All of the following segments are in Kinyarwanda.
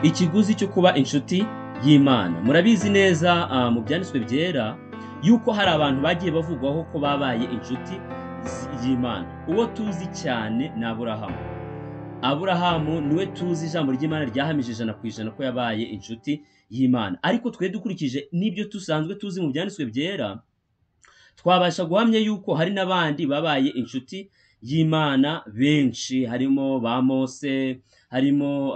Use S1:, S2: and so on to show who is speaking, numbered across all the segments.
S1: Ikiguzi cyo kuba inshuti y'Imana. Murabizi neza mu byanditswe byera yuko hari abantu bagiye bavugwaho ko babaye inshuti y'Imana. Uwo tuzi cyane ni Aburahamu. Aburahamu niwe tuzi ijambo ry'Imana ryahamije 100% ko yabaye inshuti y'Imana. Ariko twe dukurikije n'ibyo tusanzwe tuzi mu byanditswe byera, twabasha guhamya yuko hari n'abandi babaye inshuti y'Imana benshi, harimo ba Mose, harimo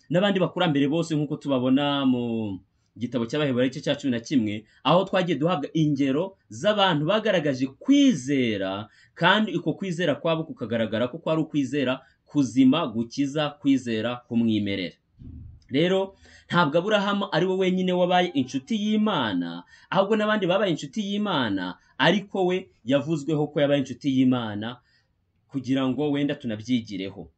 S1: n'abandi bakurambere bose nk'uko tubabona mu gitabo cy'Abaheburayo cya 11, aho twagiye duhabwa ingero z'abantu bagaragaje kwizera, kandi uko kwizera kwabo kukagaragara ko kwari ukwizera kuzima, gukiza, kwizera kumwimerera. Rero ntabwo Aburahamu ari we wenyine wabaye inshuti y'Imana, ahubwo n'abandi babaye inshuti y'Imana, ariko we yavuzweho ko yabaye inshuti y'Imana kugira ngo wenda tunabyigireho.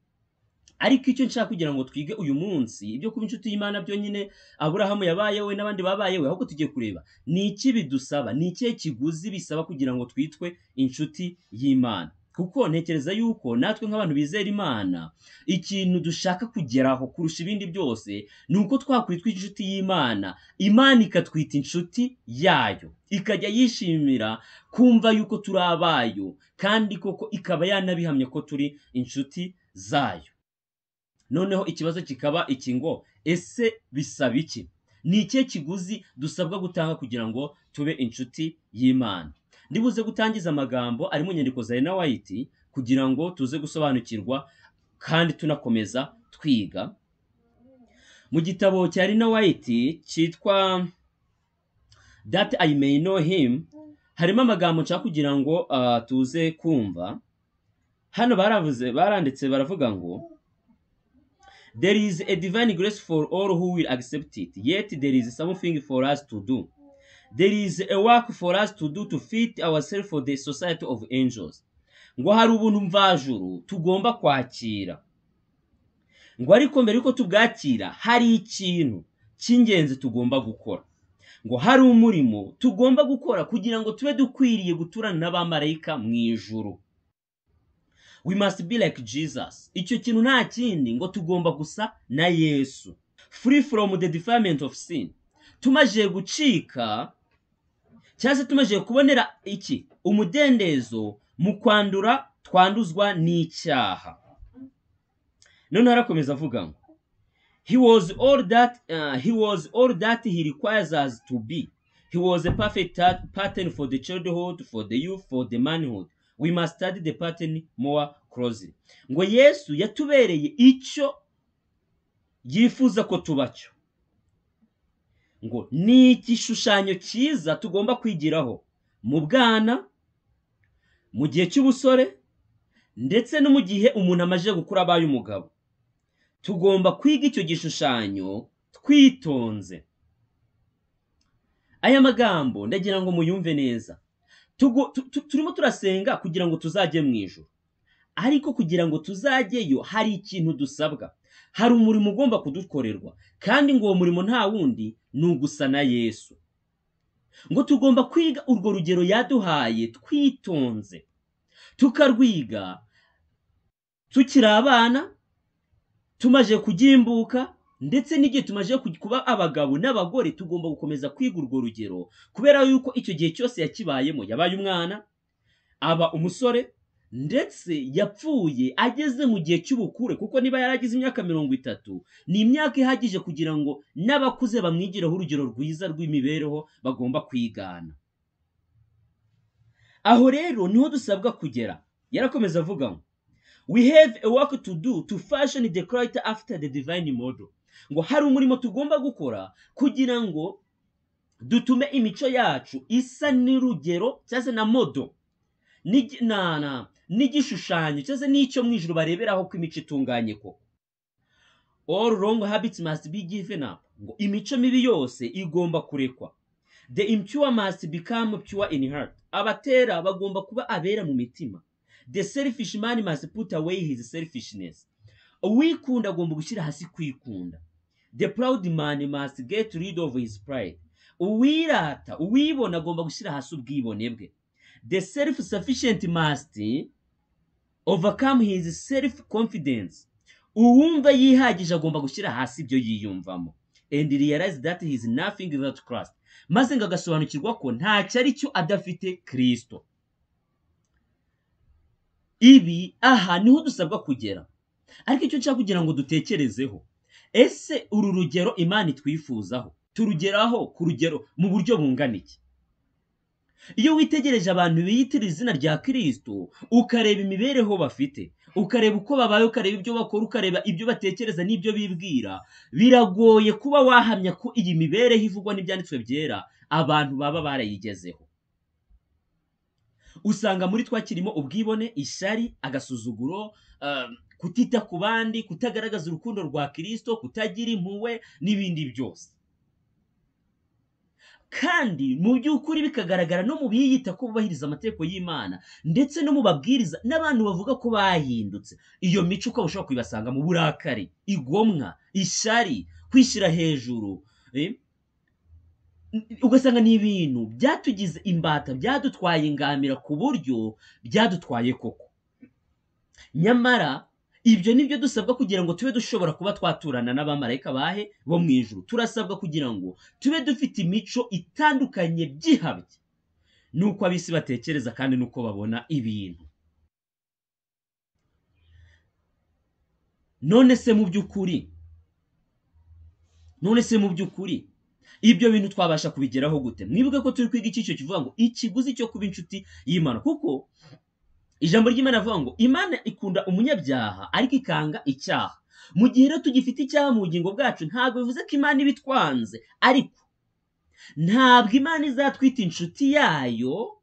S1: Ariko icyo nshaka kugira ngo twige uyu munsi, ibyo kuba inshuti y'Imana byo nyine Aburahamu yabaye we n'abandi babaye we, ahubwo tugiye kureba ni iki bidusaba, ni ikihe kiguzi bisaba kugira ngo twitwe inshuti y'Imana. Kuko ntekereza yuko natwe nk'abantu bizera Imana, ikintu dushaka kugeraho kurusha ibindi byose ni uko twakwitwa inshuti y'Imana, Imana ikatwita inshuti yayo, ikajya yishimira kumva yuko turi abayo, kandi koko ikaba yanabihamya ko turi inshuti zayo. Noneho ikibazo kikaba iki ngo ese bisaba iki? Ni ikihe kiguzi dusabwa gutanga kugira ngo tube inshuti y'Imana? Ndibuze gutangiza amagambo ari mu nyandiko za Ellen White kugira ngo tuze gusobanukirwa kandi tunakomeza twiga. Mu gitabo cya Ellen White cyitwa That I May Know Him, harimo amagambo nshaka kugira ngo tuze kumva. Hano baranditse baravuga ngo there is a divine grace for all who will accept it, yet there is something for us to do. There is a work for us to do to fit ourselves for the society of angels. Ngo hari ubuntu mvajuru tugomba kwakira. Ngo ariko mbere yuko tubwakira hari ikintu cy'ingenzi tugomba gukora. Ngo hari umurimo tugomba gukora kugira ngo tube dukwiriye guturana n'abamarayika mu ijuru. We must be like Jesus. Icyo kintu nta kindi, ngo tugomba gusa na Yesu. Free from the defilement of sin. Tumaje gucika cyangwa tumaje kubonera iki? Umudendezo mu kwandura twanduzwa n'icyaha. None harakomeza avuga ngo he was all that he requires us to be. He was a perfect pattern for the childhood, for the youth, for the manhood. We must study the pattern more closely. Ngo Yesu yatubereye icyo yifuza ko tubacyo. Ngo ni igishushanyo cyiza tugomba kwigiraho mu bwana, mu gihe cy'ubusore, ndetse no mu gihe umuntu amaje gukura abaye umugabo. Tugomba kwiga icyo gishushanyo twitonze. Aya magambo ndagira ngo muyumve neza. Turimo turasenga kugira ngo tuzajye mu ijuru, ariko kugira ngo tuzajyeyo hari ikintu dusabwa, hari umurimo ugomba kudukorerwa, kandi ngo uwo murimo nta wundi ni ugusa na Yesu. Ngo tugomba kwiga urwo rugero yaduhaye twitonze, tukarwiga tukiri abana, tumaje kugimbuka, ndetse n'igihe tumaje kuba abagabo n'abagore tugomba gukomeza kwiga urwo rugero, kubera yuko icyo gihe cyose yakibayemo yabaye umwana, aba umusore, ndetse yapfuye ageze mu gihe cy'ubukure, kuko niba yaragize imyaka 30 ni imyaka ihagije kugira ngo n'abakuze bamwigireho urugero rwiza rw'imibereho bagomba kwigana. Aho rero niho dusabwa kugera. Yarakomeza avuga ngo we have a work to do to fashion the character after the divine model. Ngo hari umurimo tugomba gukora kugira ngo dutume imico yacu isa n'urugero cyangwa na modo n'igishushanyo cyangwa n'icyo mu ijuru bareberaho ko imico itunganye ko. All wrong habits must be given up. Ngo imico mibi yose igomba kurekwa. The impure must become pure in heart. Abatera bagomba kuba abera mu mitima. The selfish man must put away his selfishness. Uwikunda agomba gushyira hasi kwikunda. The proud man must get rid of his pride. Uwirata, uwibona agomba gushyira hasi ubwibone bwe. The self-sufficient must overcome his self-confidence. uwumva yihagije agomba gushyira hasi ibyo yiyumvamo, and realize that he is nothing without Christ, maze ngo agasobanukirwa ko ntacyo ari cyo adafite Kristo. Ibi aha niho dusabwa kugera, ariko icyo nshaka kugira ngo dutekerezeho, ese uru rugero Imana itwifuzaho turugeraho ku rugero mu buryo bungana iki? Iyo witegereje abantu biyitira izina rya Kristo, ukareba imibereho bafite, ukareba uko babaye, ukareba ibyo bakora, ukareba ibyo batekereza n'ibyo bibwira, biragoye kuba wahamya ko iyi mibereho ivugwa n'ibyanditswe byera abantu baba barayigezeho. Usanga muri twakirimo ubwibone, ishyari, agasuzuguro, kutita ku bandi, kutagaragaza urukundo rwa Kristo, kutagira impuhwe n'ibindi byose. Kandi mu by'ukuri bikagaragara no mu biyita ko bubahiriza amategeko y'Imana, ndetse no mu babwiriza n'abantu bavuga ko bahindutse. Iyo mico ukaba ushobora kuyibasanga mu burakari, igomwa, ishyari, kwishyira hejuru, ugasanga ni ibintu byatugize imbata, byadutwaye ingamira ku buryo byadutwaye koko. Nyamara ibyo nibyo dusabwa kugira ngo tube dushobora kuba twaturana n'abamarayika bahe bo mu ijuru. Turasabwa kugira ngo tube dufite imico itandukanye by'ihabye nuko ab'isi batekereza kandi nuko babona ibintu. None se mu by'ukuri ibyo bintu twabasha kubigeraho gute? Mwibuke ko turi kwiga icyigisho kivuga ngo ikiguzi cyo kuba inshuti y'Imana, kuko ijambo ry'Imana rivuga ngo Imana ikunda umunyabyaha ariko ikanga icyaha. Mu gihe rero tugifite icyaha mu bugingo bwacu, ntabwo bivuze ko Imana ibitwanze, ariko ntabwo Imana izatwita inshuti yayo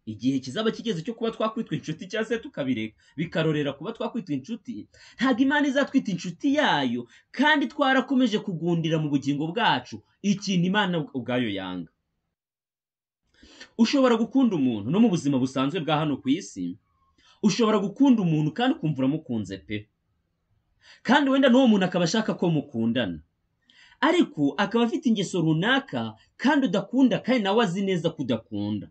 S1: igihe kizaba kigeze cyo kuba twakwitwa inshuti, cyangwa se tukabireka bikarorera kuba twakwitwa inshuti. Ntabwo Imana izatwita inshuti yayo kandi twarakomeje kugundira mu bugingo bwacu ikintu Imana ubwayo yanga. Ushobora gukunda umuntu no mu buzima busanzwe bwa hano ku isi, ushobora gukunda umuntu kandi ukumva uramukunze pe, kandi wenda n'uwo muntu akaba ashaka ko mukundana, ariko akaba afite ingeso runaka kandi udakunda, kandi nawe azi neza ko udakunda.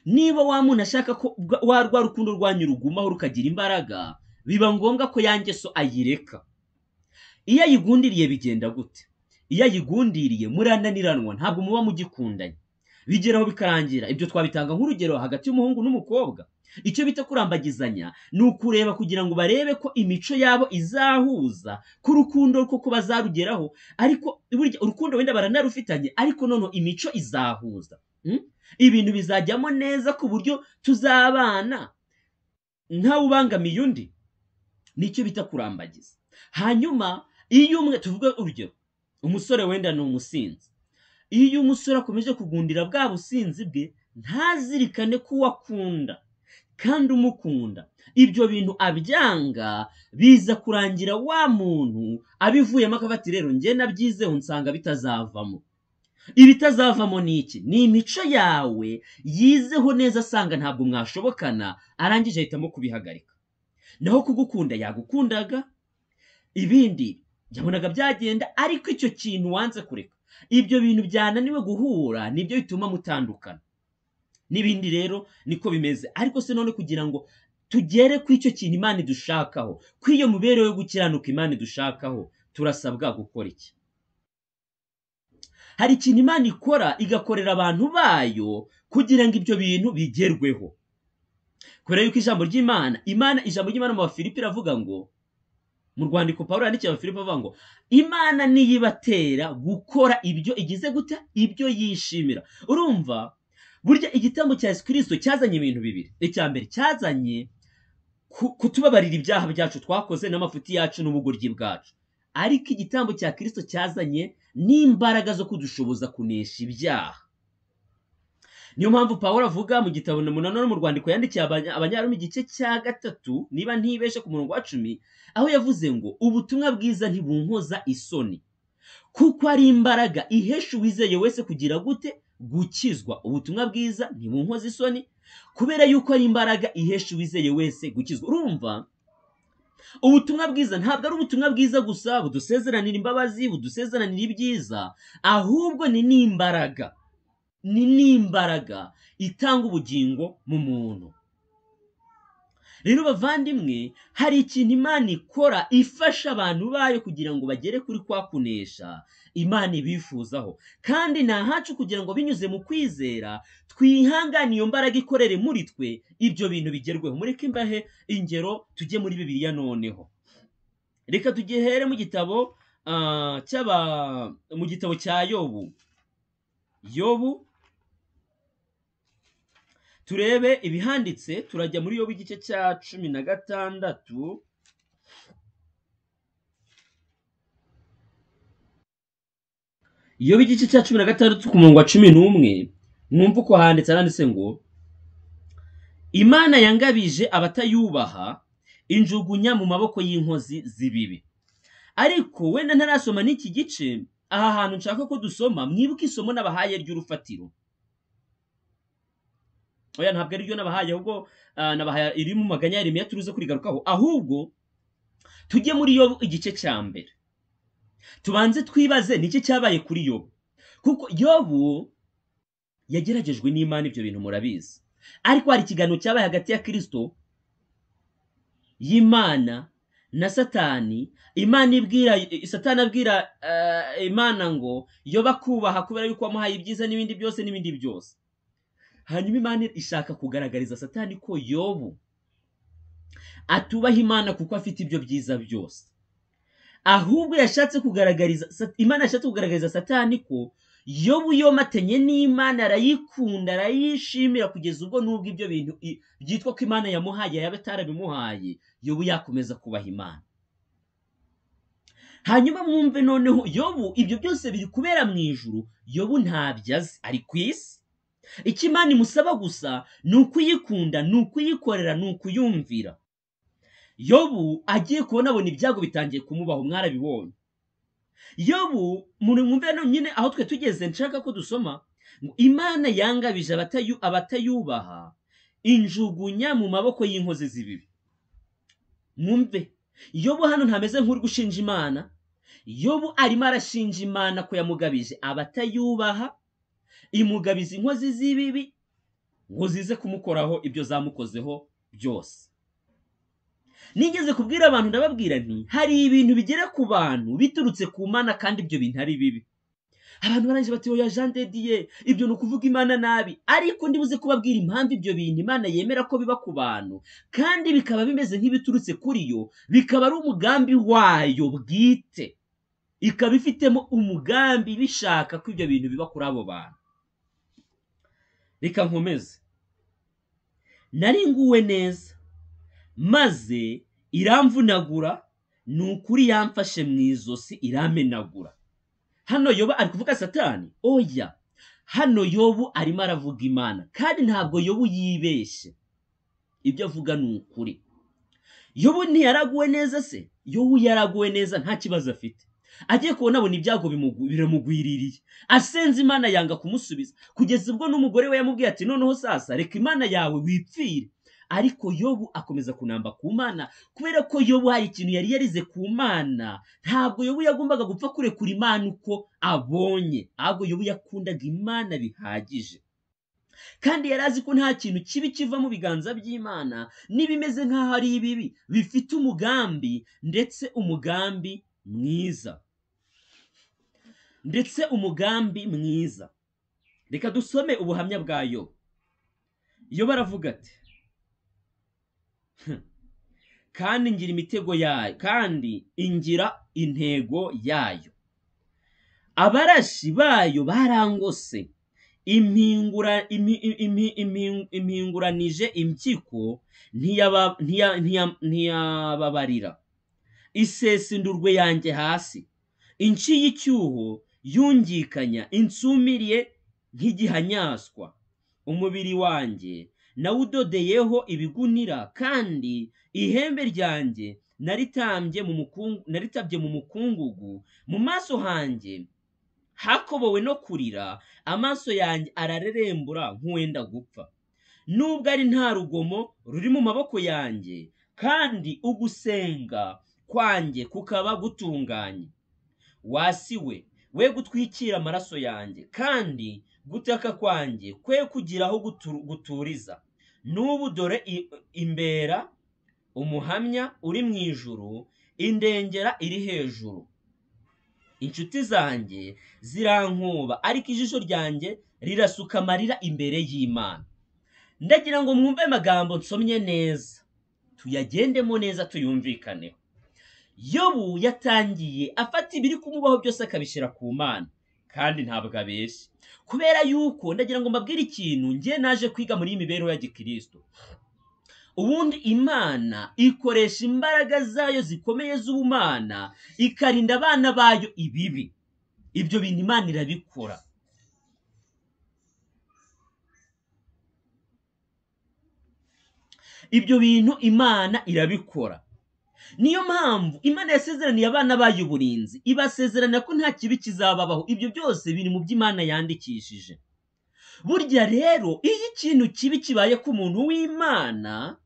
S1: Niba wa muntu ashaka ko rwa rukundo rwanyu rugumaho rukagira imbaraga, biba ngombwa ko ya ngeso ayireka. Iyo ayigundiriye bigenda gute? Iyo ayigundiriye murananiranwa, ntabwo muba mugikundanye, bigeraho bikarangira. Ibyo twabitanga nk'urugero hagati y'umuhungu n'umukobwa. Icyo bita kurambagizanya ni ukureba kugira ngo barebe ko imico yabo izahuza ku rukundo koko bazarugeraho, ariko burya urukundo wenda baranarufitanye, ariko noneho imico izahuza, ibintu bizajyamo neza ku buryo tuzabana ntawe ubangamiye undi. Nicyo bita kurambagiza. Hanyuma iyo umwe, tuvuge urugero, umusore wenda ni umusinzi, iyo umusore akomeje kugundira bwa businzi bwe, ntazirikane ko uwakunda kandi umukunda, ibyo bintu abyanga, biza kurangira wa muntu abivuyemo akavuga ati rero njye nabyizeho nsanga bitazavamo. Ibitazavamo ni iki? Ni imico yawe yizeho neza, asanga ntabwo mwashobokana, arangije ahitamo kubihagarika. Naho kugukunda yagukundaga, ibindi yabonaga byagenda, ariko icyo kintu wanze kureka, ibyo bintu byananiwe guhura, nibyo bituma mutandukana. N'ibindi rero niko bimeze. Ariko se none kugira ngo tugere ku icyo kintu Imana idushakaho, ku iyo mibereho yo gukiranuka Imana idushakaho, turasabwa gukora iki? Hari ikintu Imana ikora, igakorera abantu bayo kugira ngo ibyo bintu bigerweho. Kubera yuko ijambo ry'Imana mu Bafilipi iravuga ngo, mu rwandiko Pawulo yandikiye Abafilipi avuga ngo Imana niyo ibatera gukora ibyo igize gute, ibyo yishimira. Urumva, burya igitambo cya Yesu Kristo cyazanye ibintu bibiri. Icya mbere, cyazanye kutubabarira ibyaha byacu twakoze n'amafuti yacu n'ubugoryi bwacu, ariko igitambo cya Kristo cyazanye n'imbaraga zo kudushoboza kunesha ibyaha. Niyo mpamvu Pawulo avuga mu gitabo no mu rwandiko yandikiye Abanyaroma igice cya 3, niba ntibeshe ku murongo wa 10, aho yavuze ngo ubutumwa bwiza ntibunkoza isoni, kuko ari imbaraga ihesha uwizeye wese kugira gute, gukizwa. Ubutumwa bwiza ntibunkoza isoni kubera yuko ari imbaraga ihesha uwizeye wese gukizwa. Urumva, ubutumwa bwiza ntabwo ari ubutumwa bwiza gusa budusezeranira imbabazi, budusezeranira ibyiza, ahubwo ni n'imbaraga itanga ubugingo mu muntu. rero bavandimwe, hari ikintu Imana ikora ifasha abantu bayo kugira ngo bagere kuri kwa kunesha Imana ibifuzaho, kandi nta hacu kugira ngo binyuze mu kwizera twihangane iyo mbaraga ikorere muri twe ibyo bintu bigerweho. Mureke mbahe ingero tujye muri Bibiliya noneho. Reka tugihere mu gitabo mu gitabo cya Yobu turebe ibihanditse. Turajya muri Yobu igice cya 16. Yobu igice cya 16 ku murongo wa 11, mwumva uko handitse ngo Imana yangabije abatayubaha injugunya mu maboko y'inkozi z'ibibi. Ariko wenda ntarasoma n'iki gice, aha hantu nshaka ko dusoma, mwibuke isomo nabahaye ry'urufatiro. Oya, ntabwo ari ryo nabahaye, ahubwo nabahaye iri mu maganya ya Yeremiya turuze kurigarukaho. Ahubwo tujye muri Yobu igice cya mbere, tubanze twibaze niki cyabaye kuri Yobu, kuko Yobu yageragejwe n'Imana, ibyo bintu murabizi. Ariko hari ikiganiro cyabaye hagati ya Kristo, y'Imana na Satani. Satani abwira Imana ngo Yobu akubaha kubera yuko wamuhaye ibyiza n'ibindi byose. Hanyuma Imana ishaka kugaragariza Satani ko Yobu atubaha Imana kuko afite ibyo byiza byose. Ahubwo Imana yashatse kugaragariza Satani ko Yobu yomatanye n'Imana, arayikunda, arayishimira, kugeza ubwo nubwo ibyo bintu byitwa ko Imana yamuhaye yaba atarabimuhaye, Yobu yakomeza kubaha Imana. Hanyuma mwumve noneho, Yobu ibyo byose biri kubera mu ijuru, Yobu ntabyo azi, ari ku isi. Icyo Imana imusaba gusa ni ukuyikunda, ni ukuyikorera, ni ukuyumvira. Yobu agiye kubona ibyago bitangiye kumubaho, mwarabibonye. Yobu mwumve nyine aho twe tugeze, nshaka ko dusoma ngo Imana yangabije abatayubaha injugunya mu maboko y'inkozi z'ibibi. Mwumve, Yobu hano ntameze nk'uri gushinja Imana. Yobu arimo arashinja Imana ko yamugabije abatayubaha, imugabiza inkozi z'ibibi ngo zize kumukoraho ibyo zamukozeho byose. Nigeze kubwira abantu, ndababwira nti hari ibintu bigera ku bantu biturutse ku Mana kandi ibyo bintu ari bibi. Abantu barangije bati oya Jean de Dieu, ibyo ni ukuvuga Imana nabi. Ariko ndibuze kubabwira impamvu ibyo bintu Imana yemera ko biba ku bantu, kandi bikaba bimeze nk'ibiturutse kuri yo, bikaba ari umugambi wayo bwite. Ikaba ifitemo umugambi bishaka ko ibyo bintu biba kuri abo bantu. Reka nkomeze. Nari nguwe neza, maze iramvunagura, ni ukuri yamfashe mu izosi iramenagura. Hano Yobu ari kuvuga Satani? Oya, hano Yobu arimo aravuga Imana, kandi ntabwo Yobu yibeshye, ibyo avuga ni ukuri. Yobu ntiyaraguwe neza se? Yobu yaraguwe neza, nta kibazo afite. Agiye kubona ibyago biramugwiririye, asenze Imana yanga kumusubiza, kugeza ubwo n'umugore we yamubwiye ati noneho sasa reka Imana yawe wipfire. Ariko Yobu akomeza kunamba ku Mana, kubera ko Yobu hari ikintu yari yarize ku Mana. Ntabwo Yobu yagombaga gupfa kurekura Imana uko abonye, ahubwo Yobu yakundaga Imana bihagije, kandi yari azi ko nta kintu kibi kiva mu biganza by'Imana, n'ibimeze nk'aho ari ibibi bifite umugambi, ndetse umugambi mwiza. Reka dusome ubuhamya bwa Yobu. Yobu aravuga ati kandi ngira imitego yayo, kandi ingira intego yayo. Abarashi bayo barangose, impinguranije impyiko ntiyababarira. Isesa indurwe yanjye hasi, inciye icyuho yungikanya, insumiriye nk'igihanyaswa. Umubiri wanjye nawudodeyeho ibigunira, kandi ihembe ryanjye naritabye mu mukungugu. Mu maso hanjye hakobowe no kurira, amaso yanjye ararerembura nk'uwenda gupfa. Nubwo ari nta rugomo ruri mu maboko yanjye, kandi ugusenga kwanjye kukaba gutunganye. Wasiwe, we gutwikira amaraso yanjye, kandi gutaka kwanjye kwe kugira aho guturiza. N'ubu dore imbera umuhamya uri mu ijuru, indengera iri hejuru. Inshuti zanjye zirankuba, ariko ijisho ryanjye rirasuka amarira imbere y'Imana. Ndagira ngo mwumve amagambo nsomye neza, tuyagendemo neza, tuyumvikaneho. Yobu yatangiye afata ibiri kumubaho byose akabishyira ku Mana, kandi ntabwo abeshya. Kubera yuko ndagira ngo mbabwire ikintu njye naje kwiga muri iyi mibereho ya gikristo. Ubundi Imana ikoresha imbaraga zayo zikomeye z'ubumana ikarinda abana bayo ibibi. Ibyo bintu Imana irabikora. Ibyo bintu Imana irabikora. Niyo mpamvu Imana yasezeraniye abana bayo uburinzi, ibasezerana ko nta kibi kizababaho. Ibyo byose biri mu by'Imana yandikishije. Burya rero iyo ikintu kibi kibaye ku muntu w'Imana,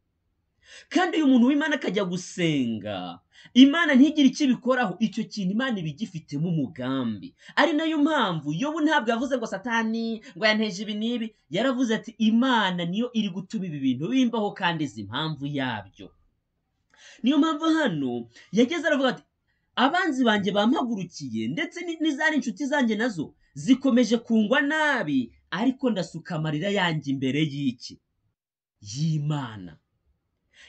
S1: kandi uyu muntu w'Imana akajya gusenga, Imana ntigire icyo ibikoraho, icyo kintu Imana iba igifitemo umugambi. Ari nayo mpamvu Yobu ntabwo yavuze ngo Satani ngo yanteje ibi n'ibi. Yaravuze ati Imana niyo iri gutuma ibi bintu bimbaho kandi izi impamvu yabyo. Niyo mpamvu hano yageze aravuga ati abanzi banjye bampagurukiye, ndetse n'izari inshuti zanjye nazo zikomeje kungwa nabi, ariko ndasuka amarira yanjye imbere y'Imana.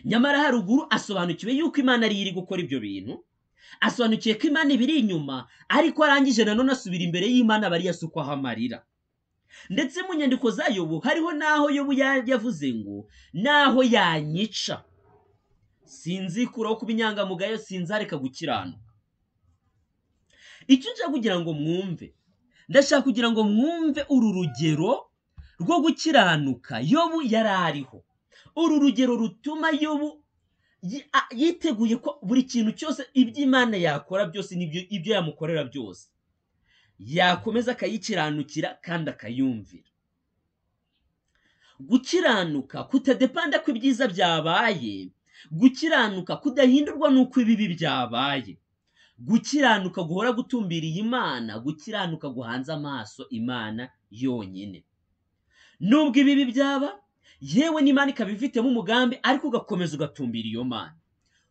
S1: Nyamara haruguru asobanukiwe yuko Imana ari iri gukora ibyo bintu, asobanukiye ko Imana ibiri inyuma, ariko arangije nanone asubira imbere y'Imana bari yasukwaho amarira. Ndetse mu nyandiko za Yobu hariho naho Yobu yavuze ngo naho yanyica sinzikuraho kuba inyangamugayo, sinzareka gukiranuka. Icyo nshaka kugira ngo mwumve, ndashaka kugira ngo mwumve uru rugero rwo gukiranuka Yobu yari ariho. Uru rugero rutuma Yobu yiteguye ko buri kintu cyose iby'Imana yakora byose ibyo yamukorera byose yakomeza akayikiranukira kandi akayumvira. Gukiranuka kutadepanda ko ibyiza byabaye, gukiranuka kudahindurwa n'uko ibibi byabaye, gukiranuka guhora gutumbiriye Imana, gukiranuka guhanze amaso Imana yonyine. Nubwo ibibi byaba, yewe n'Imana ikaba ifitemo umugambi, ariko ugakomeza ugatumbira iyo Mana.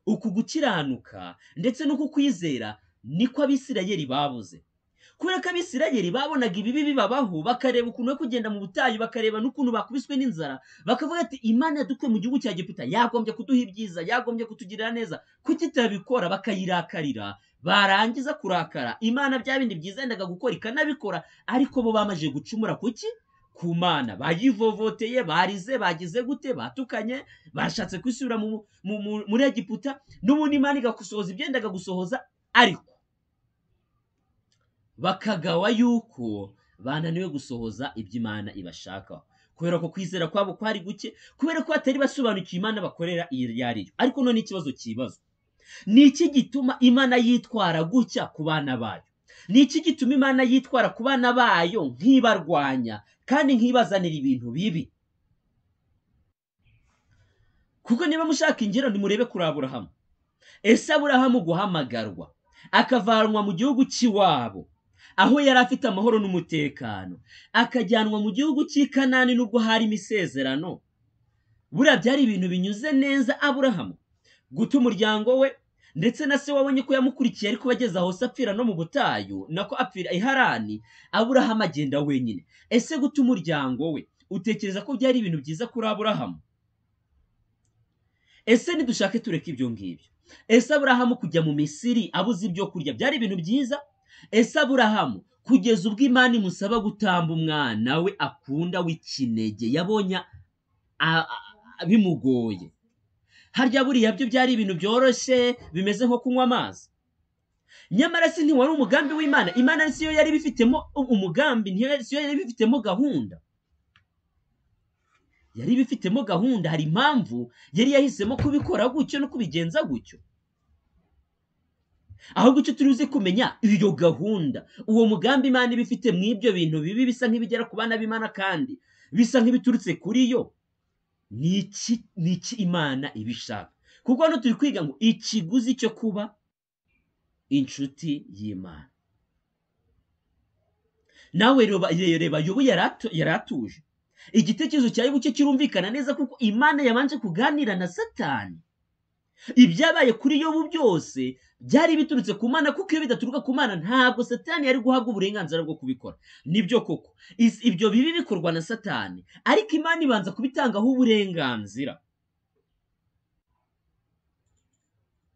S1: Uku gukiranuka ndetse n'uku kwizera niko Abisirayeli babuze. Kubera ko Abisirayeli babonaga ibibi bibabaho, bakareba ukuntu yo kugenda mu butayu, bakareba n'ukuntu bakubiswe n'inzara, bakavuga ati Imana yadukuye mu gihugu cya Egiputa, yagombye kuduha ibyiza, yagombye kutugirira neza, kuki itabikora? Bakayirakarira. Barangiza kurakara, Imana bya bindi byiza yendaga gukora ikanabikora, ariko bo bamaze gucumura kuki? Ku Mana. Bayivovoteye, barize, bagize gute, batukanye, bashatse kwisubira muri Egiputa, n'ubundi Imana igagusohoza ibyendaga gusohoza, ariko bakagawa yuko bananiwe gusohoza iby'Imana ibashakaho, kubera ko kwizera kwabo kwari guke, kubera ko batari basobanukiwe Imana bakorera iyo ariyo. Ariko none ikibazo kibazo, ni iki gituma Imana yitwara gutya ku bana bayo? Ni iki gituma Imana yitwara ku bana bayo nk'ibarwanya kandi nk'ibazanira ibintu bibi? Kuko niba mushaka ingero nimurebe kuri Aburahamu. Ese Aburahamu guhamagarwa akavanwa mu gihugu cy'iwabo, aho yari afite amahoro n'umutekano, akajyanwa mu gihugu cy'i Kanani nubwo harimo isezerano, buriya byari ibintu binyuze neza Aburahamu? Guta umuryango we ndetse na se wabonye ko yamukurikiye, ariko bageze aho se apfira no mu butayu, nako apfira i Harani, Aburahamu agenda wenyine. Ese guta umuryango we, utekereza ko byari ibintu byiza kuri Aburahamu? Ese nidushake tureke ibyo ngibyo. Ese Aburahamu kujya mu Misiri abuze ibyo kurya byari ibintu byiza? Ese Aburahamu kugeza ubwo Imana imusaba gutamba umwana we akunda w'ikinege, yabonye bimugoye, harya buriya byo byari ibintu byoroshye bimeze nko kunywa amazi? Nyamara si ntiwari umugambi w'Imana? Imana siyo yari bifitemo umugambi, siyo yari bifitemo gahunda? Yari bifitemo gahunda, hari impamvu yari yahisemo kubikora gutyo no kubigenza gutyo. Ahubwo icyo turuzi kumenya iyo gahunda, uwo mugambi Imana ibifite mu ibyo bintu bibi bisa nk'ibigera ku bana b'Imana kandi bisa nk'ibiturutse kuri yo, ni iki Imana ibishaka? Kuko hano turi kwiga ngo ikiguzi cyo kuba inshuti y'Imana. Nawe reba Yobu yari atuje. Igitekerezo cya Yobu cye kirumvikana neza, kuko Imana yabanje kuganira na Satani. ibyabaye kuri Yobu byose byari biturutse ku Mana, kuko iyo bidaturuka ku Mana ntabwo Satani yari guhabwa uburenganzira bwo kubikora. Nibyo koko ibyo bibi bikorwa na Satani, ariko Imana ibanza kubitangaho uburenganzira,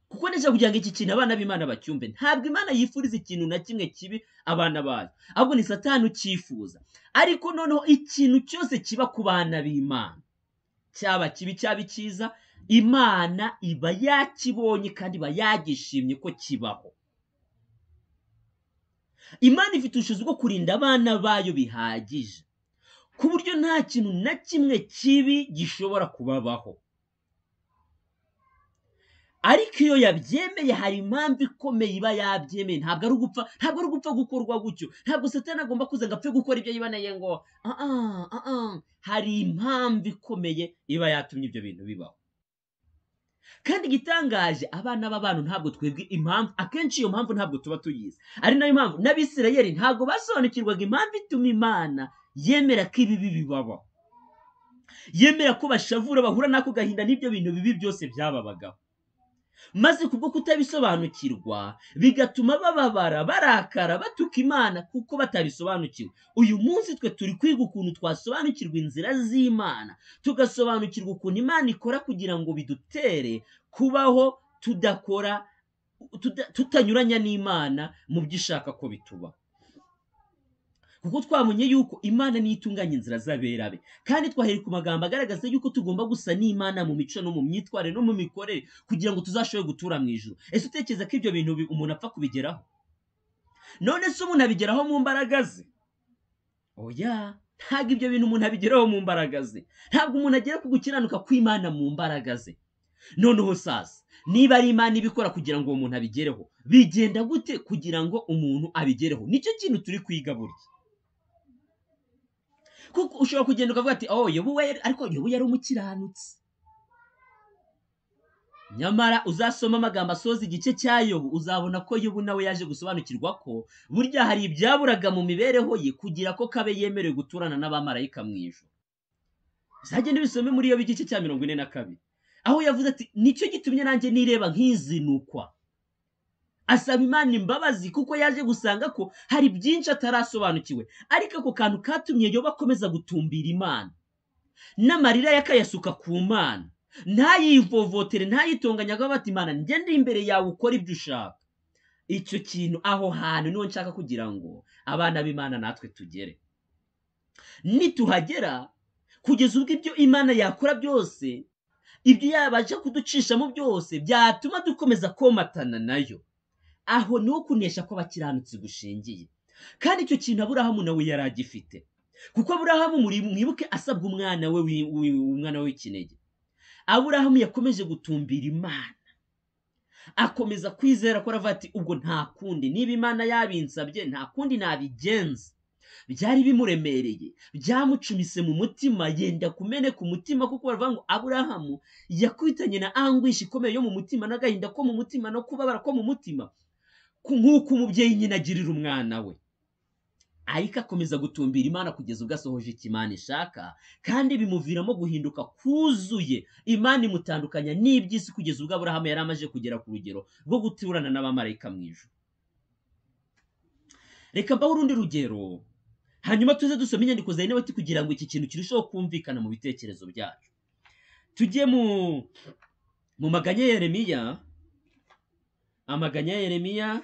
S1: kuko neza kugira ngo iki kintu abana b'Imana bacyumve, ntabwo Imana yifuriza ikintu na kimwe kibi abana bayo, ahubwo ni Satani ucyifuza. Ariko noneho ikintu cyose kiba ku bana b'Imana, cyaba kibi cyaba icyiza, Imana iba yakibonye kandi iba yagishimye ko kibaho. Imana ifite ubushobozi bwo kurinda abana bayo bihagije, ku buryo nta kintu na kimwe kibi gishobora kubabaho. Ariko iyo yabyemeye hari impamvu ikomeye iba yabyemeye, ntabwo ari ugupfa gukorwa gutyo. Ntabwo Satani agomba kuza ngo apfe gukora ibyo yiboneye ngo hari impamvu ikomeye iba yatumye ibyo bintu bibaho. Kandi igitangaje, abana b'abantu ntabwo twebwe impamvu, akenshi iyo mpamvu ntabwo tuba tuyizi. Ari nayo mpamvu n'Abisirayeli ntabwo basobanukirwaga impamvu ituma Imana yemera ko ibibi bibaho, yemera ko bashavura, bahura n'ako gahinda n'ibyo bintu bibi byose byababagaho. Maze kubwo kutabisobanukirwa bigatuma bababara, barakara, batuka Imana kuko batabisobanukiwe. Uyu munsi twe turi kwiga ukuntu twasobanukirwa inzira z'Imana, tugasobanukirwa ukuntu Imana ikora kugira ngo bidutere kubaho tutanyuranya n'Imana mu byo ishaka ko bituba. Kuko twabonye yuko Imana niyo itunganya inzira z'abera be, kandi twahera ku magambo agaragaza yuko tugomba gusa n'Imana mu mico no mu myitwarire no mu mikorere kugira ngo tuzashobore gutura mu ijuru. Ese utekereza ko ibyo bintu umuntu apfa kubigeraho? None se umuntu abigeraho mu mbaraga ze? Oya, ntabwo ibyo bintu umuntu abigeraho mu mbaraga ze. Ntabwo umuntu agera ku gukiranuka kw'Imana mu mbaraga ze. Noneho sasa, niba ari Imana ibikora kugira ngo uwo muntu abigereho, bigenda gute kugira ngo umuntu abigereho? Nicyo kintu turi kwiga burya. Kuko ushobora kugenda ukavuga ati ariko Yobu yari umukiranutsi. Nyamara uzasoma amagambo asoza igice cya Yobu, uzabona ko Yobu nawe yaje gusobanukirwa ko burya hari ibyaburaga mu mibereho ye kugira ko kabe yemerewe guturana n'abamarayika mu ijuru. Uzagende bisome muri Yobu igice cya 42, aho yavuze ati nicyo gitumye nanjye nireba nkizinukwa. Asaba Imana imbabazi kuko yaje gusanga ko hari byinshi atarasobanukiwe, ariko ako kantu katumye Yobu akomeza gutumbira Imana, n'amarira yakayasuka ku Mana, ntayivovotere, ntayitonganya avuga ati Imana njye ndi imbere yawe ukora ibyo ushaka. Icyo kintu, aho hantu niho nshaka kugira ngo abana b'Imana natwe tugere. Nituhagera, kugeza ubwo ibyo Imana yakora byose, ibyo yabasha kuducishamo byose byatuma dukomeza komatana nayo, aho niho kunesha kw'abakiranutsi gushingiye. Kandi icyo kintu Aburahamu nawe yari agifite, kuko Aburahamu mwibuke asabwa umwana we w'ikinege. Aburahamu yakomeje gutumbira Imana, akomeza kwizera ko aravuga ati ubwo nta kundi, niba Imana yabinsabye nta kundi nabigenza. Byari bimuremereye, byamucumise mu mutima, yenda kumeneka umutima, kuko baravuga ngo Aburahamu yakwitanye na anguish ikomeye yo mu mutima, n'agahinda ko mu mutima no kubabara ko mu mutima, nk'uko umubyeyi nyine agirira umwana we. Ariko akomeza gutumbira Imana kugeza ubwo asohoje icyo Imana ishaka, kandi bimuviramo guhinduka kuzuye. Imana imutandukanya n'iby'isi kugeza ubwo Aburahamu yari amaze kugera ku rugero rwo guturana n'abamarayika mu ijuru. Reka mbaho urundi rugero, hanyuma tuze dusome inyandiko za Ineweti kugira ngo iki kintu kirusheho kumvikana mu bitekerezo byacu. Tujye mu maganya ya Yeremiya, amaganya ya Yeremiya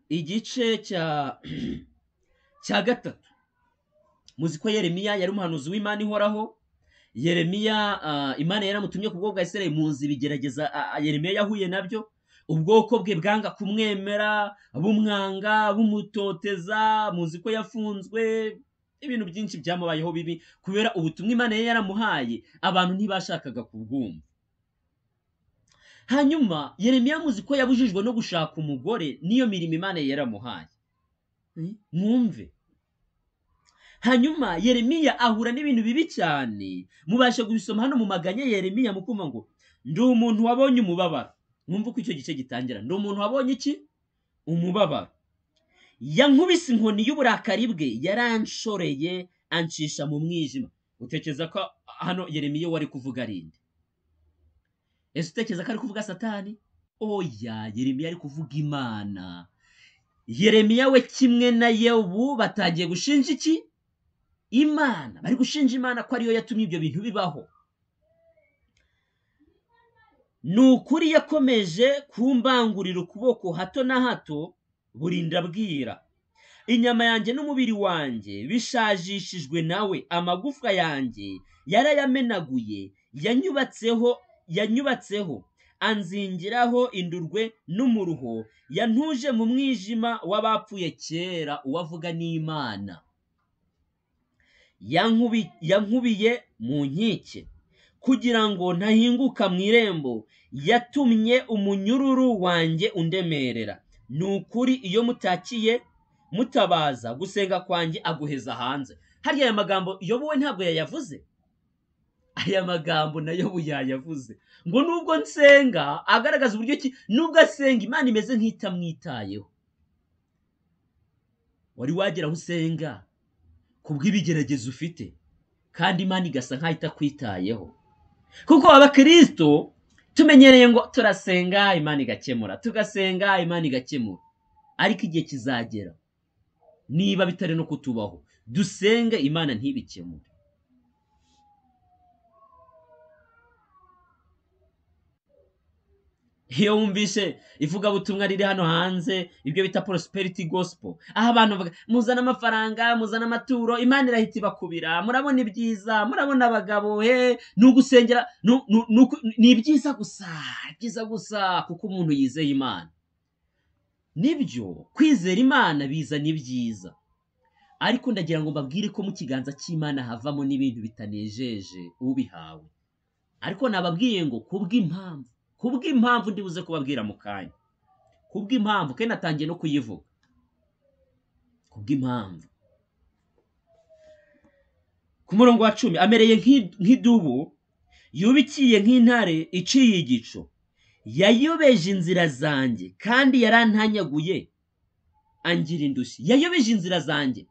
S1: igice cya 3. Muzi ko Yeremiya yari umuhanuzi w'Imana ihoraho. Yeremiya Imana yaramutumye ku bwoko bwa Isirayeli. Muzi ibigerageza Yeremiya yahuye nabyo, ubwoko bwe bwanga kumwemera, bumwanga, bumutoteza. Muzi ko yafunzwe, ibintu byinshi byamubayeho bibi kubera ubutumwa Imana yari yaramuhaye, abantu ntibashakaga kubwumva. Hanyuma Yeremiya muzi ko yabujijwe no gushaka umugore n'iyo mirimo Imana yari yaramuhaye. Mwumve. Hanyuma Yeremiya ahura n'ibintu bibi cyane, mubashe kubisoma hano mu maganya Yeremiya mukumva ngo ndi umuntu wabonye umubabaro. Mwumve ko icyo gice gitangira, ndi umuntu wabonye iki? Umubabaro. Yankubise inkoni y'uburakari bwe, yaranshoreye ancisha mu mwijima. Utekereza ko hano Yeremiya wari kuvuga arinde? ese utekereza ko ari kuvuga Satani? Oya, Yeremiya ari kuvuga Imana. Yeremiya we kimwe na Yobu batagiye gushinja iki? Imana. Bari gushinja Imana ko ariyo yatumye ibyo bintu bibaho. Nukuri yakomeje kumbangurira ukuboko hato na hato, burinda bwira. Inyama yanjye n'umubiri wanjye bishajishijwe nawe, amagufwa yanjye yarayamenaguye, yanyubatseho anzingiraho indurwe n'umuruho, yantuje mu mwijima w'abapfuye kera. Uwavuga n'Imana. Yankubiye mu nkike kugira ngo ntahinguka mu irembo, yatumye umunyururu wanjye undemerera. Nukuri iyo mutakiye mutabaza, gusenga kwanjye aguheza hanze. Hariya aya magambo Yobu we ntabwo yayavuze? Aya magambo na Yobu yayavuze, ngo nubwo nsenga, agaragaza uburyo ki nubwo asenga Imana imeze nk'itamwitayeho. Wari wagera aho usenga kubw'ibigeragezo ufite, kandi Imana igasa nkaho itakwitayeho? Kuko abakristo tumenyereye ngo turasenga Imana igakemura, tugasenga Imana igakemura. Ariko igihe kizagera, niba bitari no kutubaho, dusenge Imana ntibikemure. Iyo wumvise ivugabutumwa riri hano hanze, ibyo bita prosperity gospel, aho abantu bavuga muzana amafaranga, muzana amaturo, Imana irahita ibakubira, murabona ibyiza, murabona abagabo, n'ugusengera ni ibyiza gusa, kuko umuntu yizeye Imana. Nibyo, kwizera Imana bizana ibyiza, ariko ndagira ngo mbabwire ko mu kiganza cy'Imana havamo n'ibintu bitanejeje ubihawe. Ariko nababwiye ngo kubw'impamvu ndibuze kubabwira mu kanya. Kubw'impamvu, kandi natangiye no kuyivuga. Kubw'impamvu. Ku murongo wa 10, amereye nk'idubu yubikiye nk'intare iciye igico, yayobeje inzira zanjye kandi yarantanyaguye angira indushyi. Yayobeje inzira zanjye,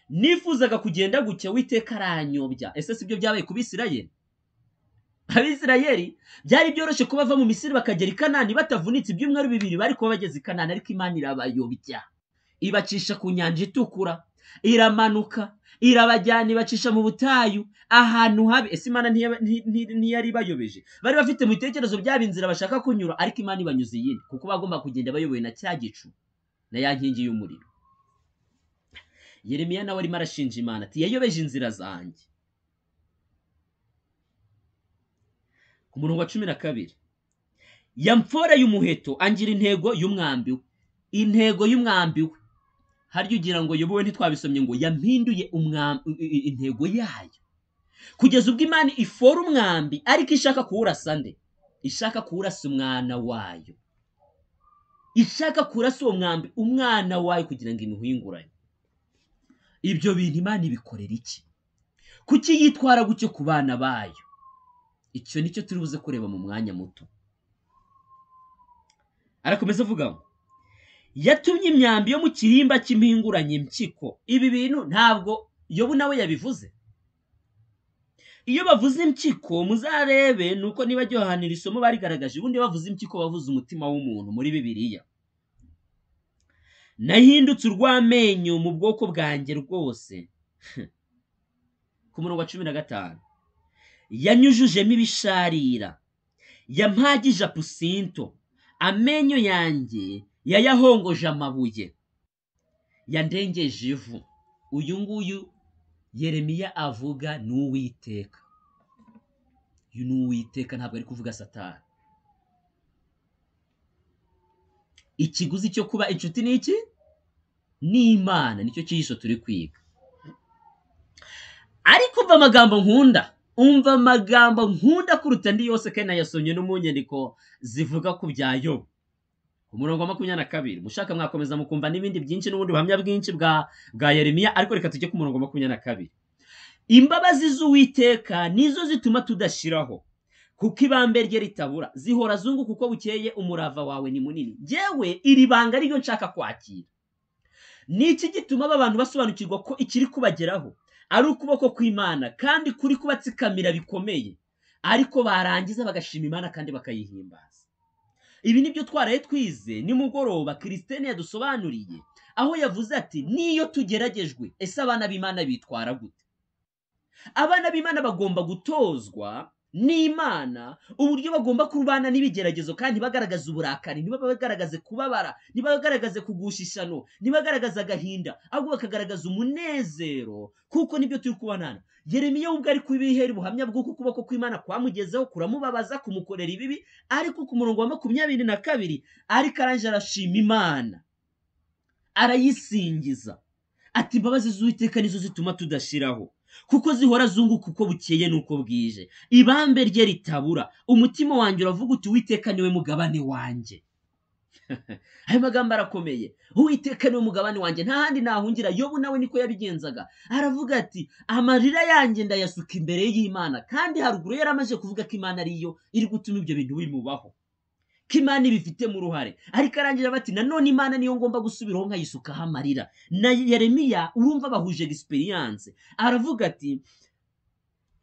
S1: nifuzaga kugenda gutya, Uwiteka aranyobya. Ese sibyo byabaye ku Bisirayeli? Abisirayeli byari byoroshye ko bava mu Misiri bakagera i Kanani batavunitse. Ibyumweru 2 bari kuba bageze i Kanani, ariko Imana irabayobya, ibacisha ku nyanja itukura, iramanuka irabajyana ibacisha mu butayu ahantu habi. Ese Imana ntiyari bayobeje? Bari bafite mu bitekerezo byabo inzira bashaka kunyura, ariko Imana ibanyuze iyindi, kuko bagomba kugenda bayoboye na cya gicu na ya nkingi y'umuriro. Yeremiya nawe arimo arashinja Imana ati yayobeje inzira zanjye. Ku murongo wa 12, yamforeye umuheto angira intego y'umwambi we. Intego y'umwambi we, harya ugira ngo Yobu we ntitwabisomye ngo yampinduye intego yayo, kugeza ubwo Imana ifora umwambi, ariko ishaka kuwurasa nde? Ishaka kuwurasa umwana wayo. Ishaka kurasa uwo mwambi umwana wayo kugira ngo imuhinguranye. Ibyo bintu Imana ibikorera iki? Kuki yitwara gutyo ku bana bayo? Icyo nicyo turi buze kureba mu mwanya muto. Arakomeza avuga ngo yatumye imyambi yo mu kirimba cy'impinguranye impyiko. Ibi bintu ntabwo Yobu nawe yabivuze. Iyo bavuze impyiko muzarebe nuko niba Yohanira isomo barigaragaje, ubundi bavuze impyiko bavuze umutima w'umuntu muri Bibiliya. Nahindutse urw'amenyo mu bwoko bwanjye rwose. Ku murongo wa 15, yanyujujemo ibisharira, yampagije apusinto, amenyo yanjye yayahongoje amabuye, yandengeje ivu. Uyu nguyu Yeremiya avuga ni Uwiteka. Uyu ni Uwiteka, ntabwo ari kuvuga Satani. Ikiguzi cyo kuba inshuti ni iki? Ni Imana. Nicyo cyigisho turi kwiga. Ariko umva amagambo nkunda kuruta ndi yose, kandi nayasomye no mu nyandiko zivuga ku bya Yobu. Umurongo wa 22, mushaka mwakomeza mukumva n'ibindi byinshi n'ubundi buhamya bwinshi bwa Yeremiya, ariko reka tujye ku murongo wa 22. Imbabazi z'Uwiteka nizo zituma tudashiraho, kuko ibambe rye ritabura, zihora zungu kuko bukeye, umurava wawe ni munini. Jewe iri banga ryo nshaka kwakira. Niki gituma abantu basobanukirwa ko ikiri kubageraho ari ukuboko kw'Imana, kandi kuri kubatsikamira bikomeye, ariko barangiza bagashima Imana kandi bakayihimbaza. Ibi nibyo twaraye twize nimugoroba Kristine yadusobanuriye, aho yavuze ati niyo tugeragejwe ese abana b'Imana bitwara gute? Abana b'Imana bagomba gutozwa n'Imana uburyo bagomba kubana n'ibigeragezo kandi bagaragaza uburakari, ntibagaragaze kubabara, ntibagaragaze kugushishano, ntibagaragaza agahinda, ahubwo bakagaragaza umunezero, kuko nibyo turi kubonana. Yeremiya ubwo ari kubihera ubuhamya bw'uko ukuboko kw'Imana kwamugezeho kuramubabaza, kumukorera ibibi, ariko ku murongo wa 22 ariko aranje arashima Imana, arayisingiza ati imbabazi z'Uwiteka nizo zituma tudashiraho, kuko zihora zunguka uko bukeye nuko bwije, ibambe rye ritabura, umutima wanjye uravuga uti Uwiteka niwe mugabane wanjye. Ayo magambo arakomeye, Uwiteka niwe mugabane wanjye, nta handi nahungira. Yobu nawe niko yabigenzaga, aravuga ati amarira yanjye ndayasuka imbere y'Imana, kandi haruguru yaramaze kuvuga ko Imana ariyo iri gutuma ibyo bintu bimubaho, ko Imana ibifitemo uruhare. Ariko arangira bati nanone Imana niyo ngomba gusubiraho nkayisukaho amarira. Na Yeremiya urumva bahuje experience, aravuga ati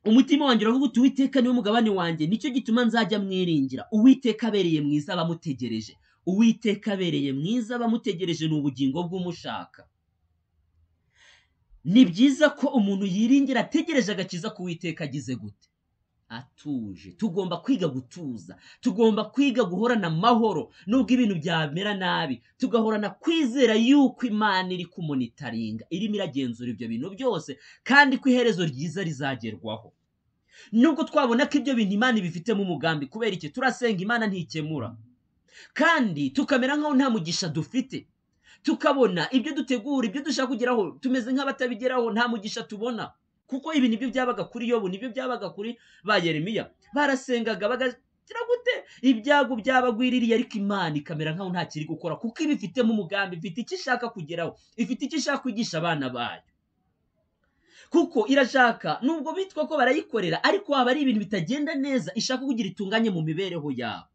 S1: umutima wanjye uravuga uti Uwiteka niwe mugabane wanjye, nicyo gituma nzajya mwiringira. Uwiteka abereye mwiza abamutegereje, Uwiteka abereye mwiza abamutegereje, ni ubugingo bw'umushaka. Ni byiza ko umuntu yiringira ategereje agakiza ku Uwiteka agize gute? Atuje. Tugomba kwiga gutuza, tugomba kwiga guhorana amahoro nubwo ibintu byamera nabi, tugahorana kwizera yuko Imana iri kumonitaringa, irimo iragenzura ibyo bintu byose, kandi ko iherezo ryiza rizagerwaho. Nubwo twabona ko ibyo bintu Imana ibifitemo umugambi, kubera iki? Turasenga Imana ntikemura, kandi tukamera nkaho nta mugisha dufite, tukabona ibyo dutegura, ibyo dushaka kugeraho tumeze nk'abatabigeraho, nta mugisha tubona. Kuko ibi nibyo byabaga kuri Yobu, nibyo byabaga kuri ba Yeremiya. Barasengaga bagagira gute, ibyago byabagwiririye, ariko Imana ikamera nkaho nta kiri gukora, kuko ibifitemo umugambi, ifite icyo ishaka kugeraho, ifite icyo ishaka kwigisha abana bayo. Kuko irashaka, nubwo bitwa ko barayikorera, ariko haba ari ibintu bitagenda neza, ishaka kugira itunganye mu mibereho yabo.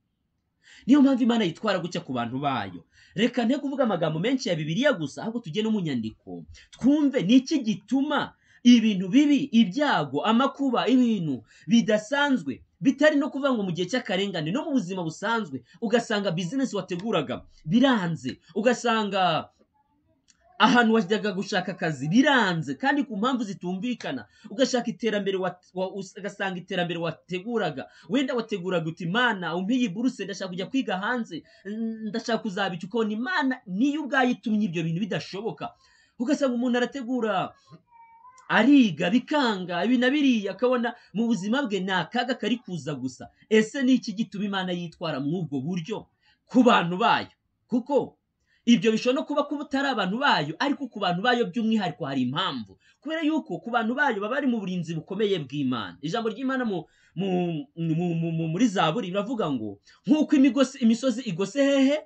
S1: Niyo mpamvu Imana yitwara gutya ku bantu bayo. Reka nte kuvuga amagambo menshi ya Bibiliya gusa, ahubwo tujye no mu nyandiko twumve niki gituma ibintu bibi, ibyago, amakuba, ibintu bidasanzwe, bitari no kuvuga ngo mu gihe cy'akarengane, no mu buzima busanzwe, ugasanga business wateguraga biranze, ugasanga ahantu wajyaga gushaka akazi biranze, kandi ku mpamvu zitumvikana, ugashaka iterambere ugasanga iterambere wateguraga, wenda wateguraga uti Imana umpiye buruse, ndashaka kujya kwiga hanze, ndashaka kuzabica, ukabona Imana niyo ubwayo itumye ibyo bintu bidashoboka. Ugasanga umuntu arategura, ariga bikanga, ibi na biriya, akabona mu buzima bwe ni akaga kari kuza gusa. Ese ni iki gituma Imana yitwara muri ubwo buryo ku bantu bayo? Kuko ibyo bishobora no kuba utari abantu bayo, ariko ku bantu bayo by'umwihariko hari impamvu, kubera yuko ku bantu bayo baba bari mu burinzi bukomeye bw'Imana. Ijambo ry'Imana muri Zaburi biravuga ngo nk'uko imisozi igose hehe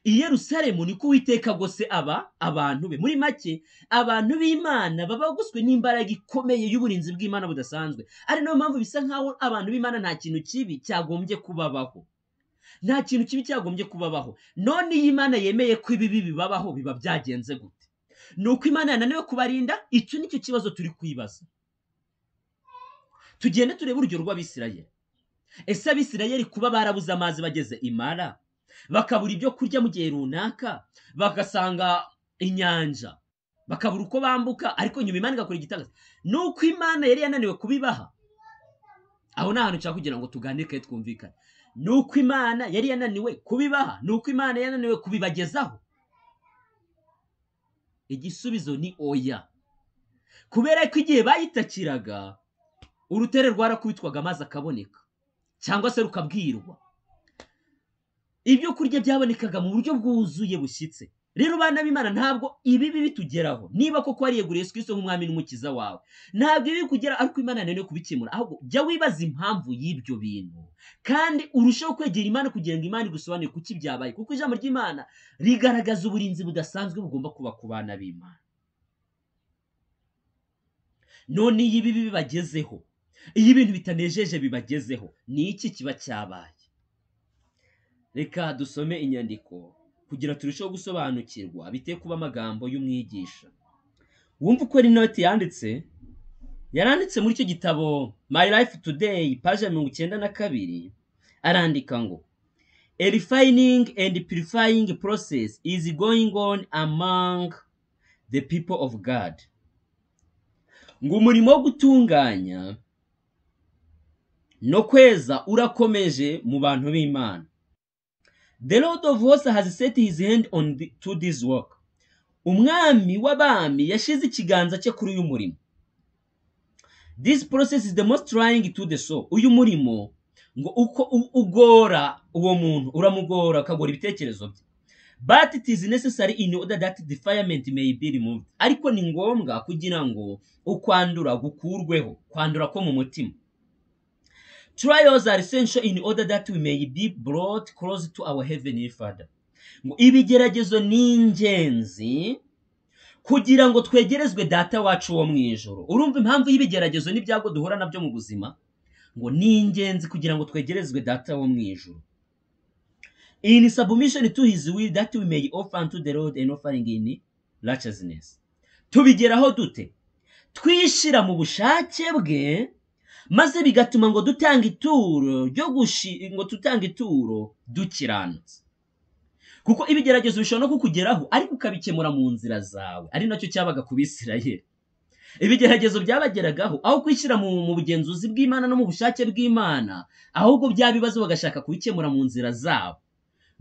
S1: i Yerusalemu, niko Uwiteka agose abantu be. Muri make, abantu b'Imana baba bagoswe n'imbaraga ikomeye y'uburinzi bw'Imana budasanzwe. Ari nayo mpamvu bisa nkaho abantu b'Imana nta kintu kibi cyagombye kubabaho, nta kintu kibi cyagombye kubabaho. None iyo Imana yemeye ko ibibi bibabaho, biba byagenze gute? Ni uko Imana yananiwe kubarinda? Icyo nicyo kibazo turi kwibaza. Tugende turebe urugero rw'Abisirayeli. Ese Abisirayeli kuba barabuze amazi bageze Imana, bakabura ibyo kurya mu gihe runaka, bagasanga inyanja, bakabura uko bambuka, ariko nyuma Imana igakora igitangaza, nuko Imana yari yananiwe kubibaha? Aho ni ahantu nshaka kugira ngo tuganire kandi twumvikane. Nuko Imana yari yananiwe kubibaha? Nuko Imana yananiwe kubibagezaho? Igisubizo ni oya. Kubera ko igihe bayitakiraga, urutere rwarakubitwaga amazi akaboneka, cyangwa se rukabwirwa. Ibyo kurya byabonekaga mu buryo bwuzuye bushyitse. Rero bana b'Imana, ntabwo ibi bitugeraho niba koko wariyeguriye Yesu Kristo nk'umwami n'umukiza wawe, ntabwo ibi kugera, ariko Imana yananiwe kubikemura. Ahubwo jya wibaza impamvu y'ibyo bintu, kandi urushaho kwegera Imana kugira ngo Imana igusobanurire kuki byabaye, kuko ijambo ry'Imana rigaragaza uburinzi budasanzwe bugomba kuba ku bana b'Imana. None iyo ibi bibagezeho, iyo ibintu bitanejeje bibagezeho, ni iki kiba cyabaye? Reka dusome inyandiko kugira turusheho gusobanukirwa, biteye kuba amagambo y'umwigisha. Wumva uko Rinoti yanditse yaranditse muri icyo gitabo My Life Today paje 92 arandika ngo a refining and purifying process is going on among the people of God. Ngo umurimo wo gutunganya no kweza urakomeje mu bantu b'Imana. The Lord of hosts has set his hand to this work. Umwami w'abami yashize ikiganza cye kuri uyu murimo. This process is the most trying to the soul. Uyu murimo ngo uko ugora uwo muntu uramugora akagora ibitekerezo bye. But it is necessary in order that defilement may be removed. Ariko ni ngombwa kugira ngo ukwandura gukurweho, kwandura ko mu mutima. Trials are essential in order that we may be brought close to our heavenly Father. Ngo ibigeragezo ni ingenzi kugira ngo twegerezwe data wacu wo mu ijuru. Urumva impamvu y'ibigeragezo n'ibyago duhura nabyo mu buzima? Ngo ni ingenzi kugira ngo twegerezwe data wo mu ijuru. In submission to his will that we may offer unto the Lord an offering in righteousness. Tubigeraho dute? Twishira mu bushake bwe maze bigatuma ngo dutanga ituro ngo tutanga ituro dukiranutse. Kuko ibigeragezo bishobora no kukugeraho ariko ukabikemura mu nzira zawe. Ari nacyo cyabaga ku Bisirayeli. Ibigeragezo byabageragaho aho kwishira mu bugenzuzi bw'Imana no mu bushake bw'Imana, ahubwo bya bibazo bagashaka kubikemura mu nzira zabo.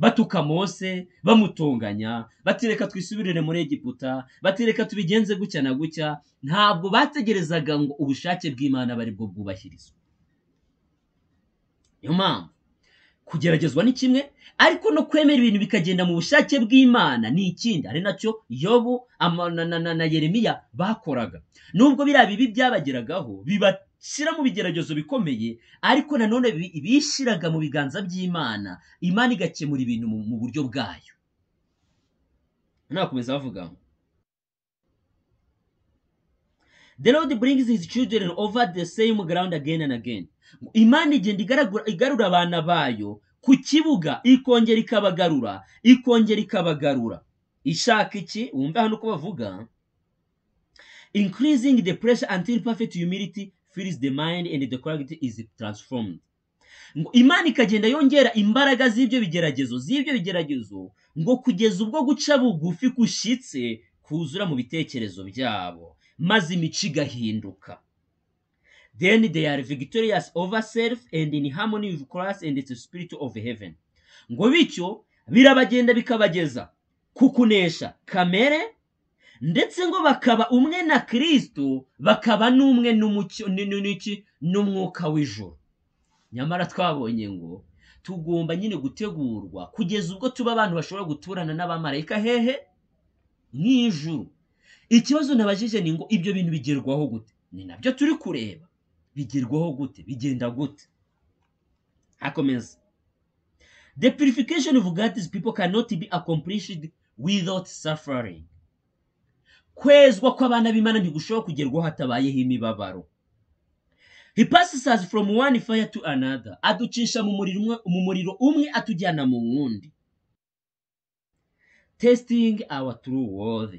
S1: Batuka Mose, bamutonganya, batireka twisubirire muri Egiputa, batireka tubigenze gutya na gutya. Ntabwo bategerezaga ngo ubushake bw'Imana bari bwo bwubahirizwe. Niyo mpamvu kugeragezwa ni kimwe, ariko no kwemera ibintu bikagenda mu bushake bw'Imana ni ikindi. Ari nacyo Yobu na Yeremiya bakoraga. Nubwo biriya bibi byabageragaho bibashyira mu bigeragezo bikomeye, ariko nanone bishiraga mu biganza by'Imana, Imana igakemura ibintu mu buryo bwayo. Nakomeza bavuga ngo the Lord brings his children over the same ground again and again. Imana igenda igarura abana bayo ku kibuga, ikongera ikabagarura, ikongera ikabagarura. Ishaka iki? Wumva hano uko bavuga, increasing the pressure until perfect humility fills the mind and the character is transformed. Imana ikagenda yongera imbaraga z'ibyo bigeragezo ngo kugeza ubwo guca bugufi kushitse kuzura mu bitekerezo byabo, maze imico igahinduka. Then they are victorious over self and in harmony with Christ and the spirit of heaven. Ngo bityo birabagenda bikabageza kukunesha kamere, ndetse ngo bakaba umwe na Kristo, bakaba n'umwe n'umucyo n'umwuka w'ijuru. Nyamara twabonye ngo tugomba nyine gutegurwa kugeza ubwo tuba abantu bashobora guturana n'abamarayika hehe n'ijuru. Ikibazo nabajije ni ngo ibyo bintu bigerwaho gute? Ni nabyo turi kureba. Bigerwaho gute? Bigenda gute? Hakomeza. The purification of God's people cannot be accomplished without suffering. Kwezwa kw'abana b'Imana ntigushobora kugerwaho hatabayeho imibabaro. He passes us from one fire to another. Aducisha mu muriro umwe atujyana mu wundi. Testing our true worth.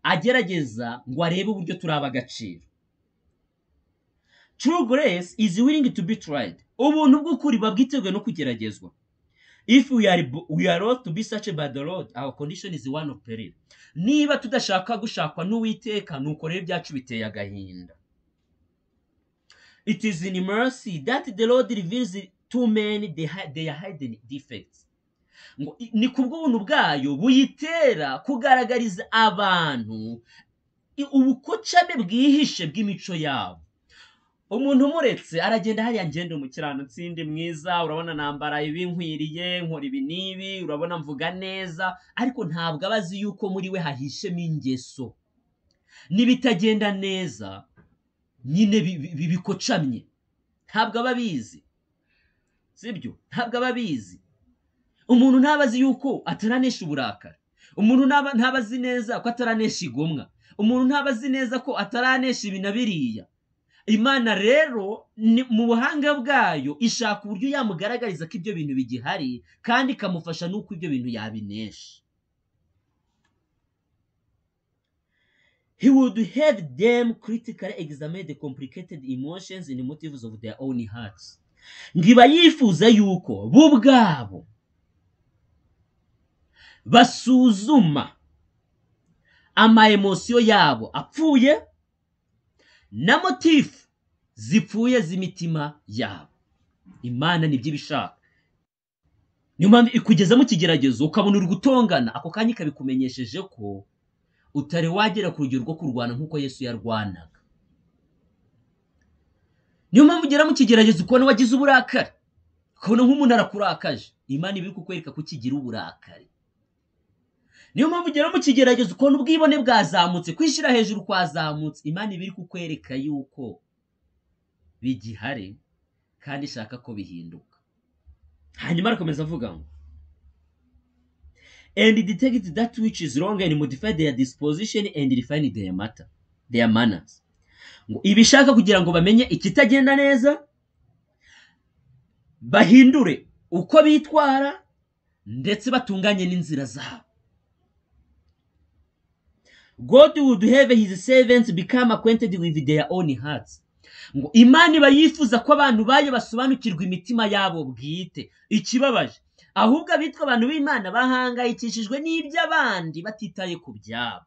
S1: Agerageza ngo arebe uburyo turaba agaciro. True grace is willing to be tried. Ubuntu bw'ukuri babwiteguye no kugeragezwa. If we are lost to be such by the Lord, our condition is one of peril. Niba tudashaka gushakwa n'Uwiteka, nuko rero byacu biteye agahinda. It is in mercy that the Lord reveals to men their hidden defects. Ni kubw'ubuntu bwayo buyitera kugaragariza abantu ubukocame bwihishe bw'imico yabo. Umuntu umuretse aragenda hariya ngende umukiranutsi ndi mwiza, urabona nambara ibi nkwiriye, nkora ibi nibi, urabona mvuga neza, ariko ntabwo abazi yuko muri we hahishemo ingeso. Nibitagenda neza nyine bikocamye, ntabwo ababizi. Sibyo? Ntabwo ababizi. Umuntu ntabazi yuko ataranesha uburakari. Umuntu ntabazi neza ko ataranesha igomwa. Umuntu ntabazi neza ko ataranesha ibi na biriya. Imana rero mu buhanga bwayo ishaka uburyo yamugaragariza ko ibyo bintu bigihari, kandi ikamufasha nuko ibyo bintu yabinesha. he would have them critically examine the complicated emotions and motives of their own hearts. Ngiba yifuza yuko bo ubwabo basuzuma ama emosiyo yabo apfuye na motifu zipfuye z'imitima yabo. Imana nibyo ibishaka. Niyo mpamvu ikugeza mu kigeragezo ukabona uri gutongana, ako kanya ikabikumenyesheje ko utari wagera ku rugero rwo kurwana nk'uko Yesu yarwanaga. Niyo mpamvu ugera mu kigeragezo ukabona wagize uburakari, ukabona nk'umuntu arakurakaje, Imana ibi kukwereka ko ukigira uburakari. Niyo mpamvu ugera mu kigeragezo ukabona ubwibone bwazamutse, kwishyira hejuru kwazamutse, Imana ibi kukwereka yuko bigihari kandi ishaka ko bihinduka. Hanyuma arakomeza avuga ngo and detect that which is wrong and modify their disposition and refine their manners. Ngo ibishaka kugira ngo bamenye ikitagenda neza, bahindure uko bitwara ndetse batunganye n'inzira zabo. God would have his servants become acquainted with their own hearts. Ngo Imana iba yifuza ko abantu bayo basobanukirwa imitima yabo bwite. Ikibabaje ahubwo abitwa abantu b'Imana bahangayikishijwe n'iby'abandi batitaye ku byabo.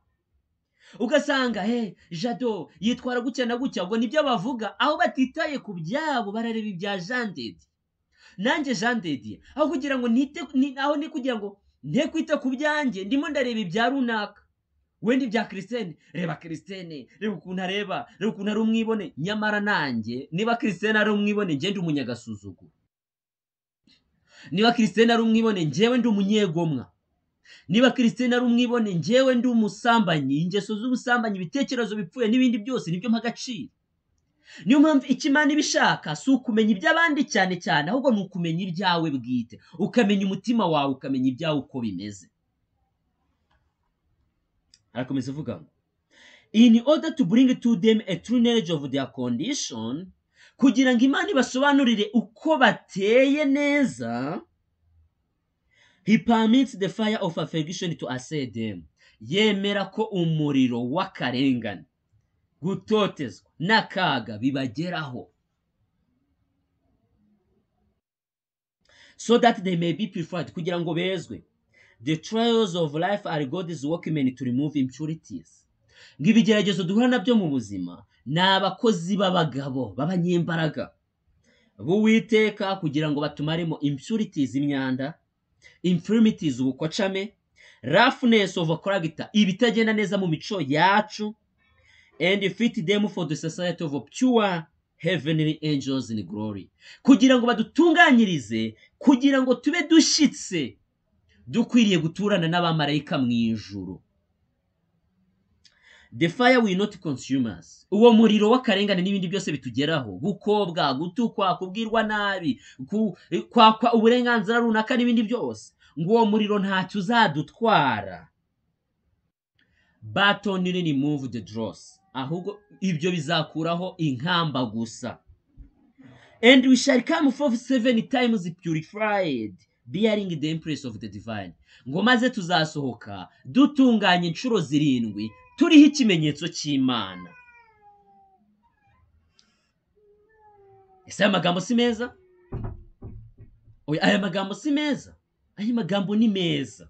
S1: Ugasanga Jado yitwara gutya na gutya, ngo nibyo bavuga, aho batitaye ku byabo barareba ibya Jean de Dieu. Nanjye Jean de Dieu aho kugira ngo aho ni kugira ngo nte kwita ku byanjye, ndimo ndareba ibya runaka. Wendi bya Kristene, reba Kristene, reba ukuntu areba, reba ukuntu ari umwibone. Nyamara nanjye niba Kristene ari umwibone, njye ndi umunyagasuzuguro. Niba Kristene ari umwibone, njyewe ndi umunyegomwa. Niba Kristene ari umwibone, njyewe ndi umusambanyi, ingeso z'ubusambanyi, ibitekerezo bipfuye n'ibindi byose nibyo mpagaciro. Niyo mpamvu Imana ibishaka si ukumenya iby'abandi cyane cyane, ahubwo ni ukumenya ibyawe bwite, ukamenya umutima wawe, ukamenya ibyawe uko bimeze. Arakomeza avuga ngo in order to bring to them a true knowledge of their condition, kugira ngo Imana ibasobanurire uko bateye neza, he permits the fire of affliction to assail them. Yemera ko umuriro w'akarengane, gutotezwa n'akaga bibageraho, so that they may be purified, kugira ngo bezwe. The trials of life are God's workmen to remove impurities. Ngo ibigeragezo duhura nabyo mu buzima ni abakozi b'abagabo b'abanyembaraga b'Uwiteka kugira ngo batumaremo impurities, imyanda, infirmities, ubukocame, roughness of character, ibitagenda neza mu mico yacu, and fit them for the society of pure heavenly angels in glory. Kugira ngo badutunganyirize, kugira ngo tube dushitse, dukwiriye guturana n'abamarayika mu ijuru. The fire will not consume us. Uwo muriro w'akarengane n'ibindi byose bitugeraho, gukobwa, gutukwa, kubwirwa nabi, kwakwa uburenganzira runaka n'ibindi byose, ngo uwo muriro ntacyo uzadutwara. But only remove the dross. Ahubwo ibyo bizakuraho inkamba gusa. And we shall come forth 7 times purified, bearing the impress of the divine. Ngo maze tuzasohoka dutunganye inshuro 7 turiho ikimenyetso cy'Imana. Ese aya magambo si meza? Oya, aya magambo si meza. Aya magambo ni meza.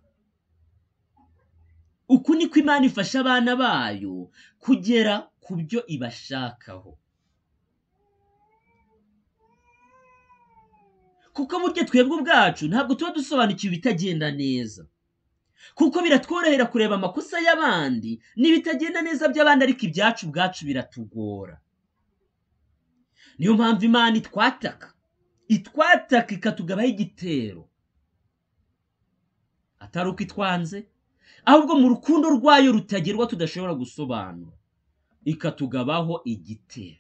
S1: Uku niko Imana ifasha abana bayo kugera ku byo ibashakaho. Kuko burya twebwe ubwacu ntabwo tuba dusobanukiwe ibitagenda neza, kuko biratworohera kureba amakosa y'abandi n'ibitagenda neza by'abandi, ariko ibyacu ubwacu biratugora. Niyo mpamvu Imana itwataka ikatugabaho igitero, atari uko itwanze, ahubwo mu rukundo rwayo rutagerwa tudashobora gusobanura, ikatugabaho igitero.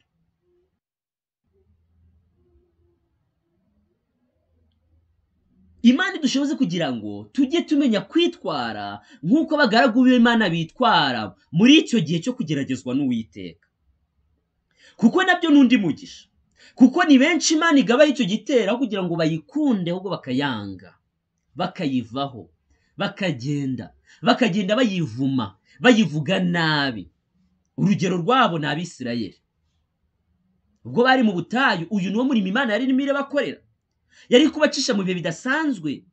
S1: Imana idushoboze kugira ngo tujye tumenya kwitwara nk'uko abagaragu b'Imana bitwara muri icyo gihe cyo kugeragezwa n'Uwiteka. Kuko nabyo n'undi mugisha, kuko ni benshi Imana igabaho icyo gitero kugira ngo bayikunde, ahubwo bakayanga, bakayivaho, bakagenda bayivuma, bayivuga nabi. urugero rwabo ni Abisirayeli. Ubwo bari mu butayu, uyu niwo murimo Imana yari irimo irabakorera. Yari kubacisha mu bihe bidasanzwe,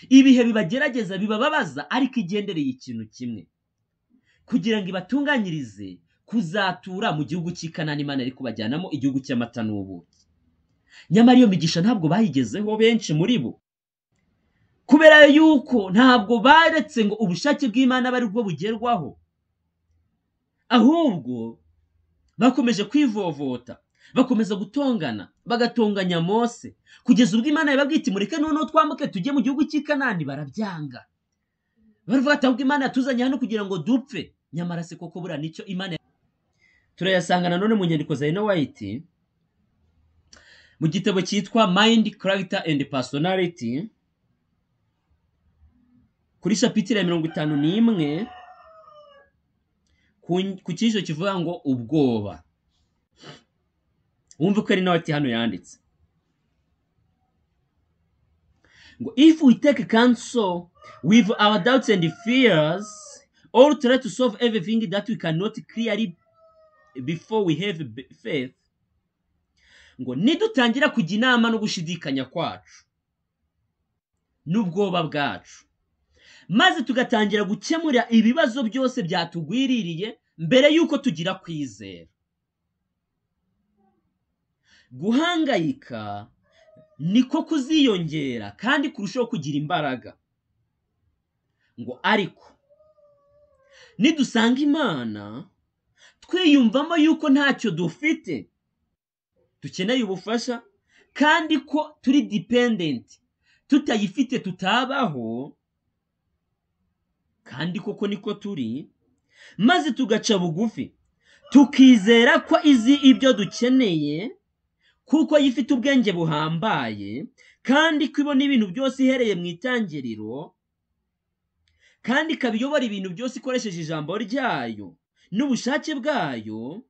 S1: ibihe bibagerageza, bibababaza, ariko igendereye ikintu kimwe, kugira ngo ibatunganyirize kuzatura mu gihugu cy'i Kanani Imana yari kubajyanamo, igihugu cy'amata n'ubuki. Nyamara iyo migisha ntabwo bayigezeho benshi muri bo, kubera yuko ntabwo baretse ngo ubushake bw'Imana bari bwo bugerwaho, ahubwo bakomeje kwivovota, bakomeza gutongana, bagatonganya Mose, kugeza ubwo Imana yababwiye iti mureke noneho twambuke tujye mu gihugu cy'i Kanani. Barabyanga, baravuga ati ahubwo Imana yatuzanye hano kugira ngo dupfe. Nyamara se koko buriya nicyo Imana. Turayasanga nanone mu nyandiko za Ellen White mu gitabo cyitwa Mind, Character and Personality, kuri chapitire ya 51 ku cyigisho kivuga ngo ubwoba. Wumva ko Ellen White hano yanditse ngo if we take counsel with our doubts and fears, or try to solve everything that we cannot clearly before we have faith, ngo nidutangira kujya inama no gushidikanya kwacu n'ubwoba bwacu, maze tugatangira gukemura ibibazo byose byatugwiririye mbere yuko tugira kwizera, guhangayika niko kuziyongera kandi kurushaho kugira imbaraga. Ngo ariko nidusanga Imana twiyumvamo yuko ntacyo dufite, dukeneye ubufasha, kandi ko turi dependent, tutayifite tutabaho, kandi koko niko turi, maze tugaca bugufi tukizera ko izi ibyo dukeneye, kuko yifite ubwenge buhambaye, kandi ko ibona ibintu byose ihereye mu itangiriro, kandi ikabiyobora ibintu byose ikoresheje ijambo ryayo n'ubushake bwayo.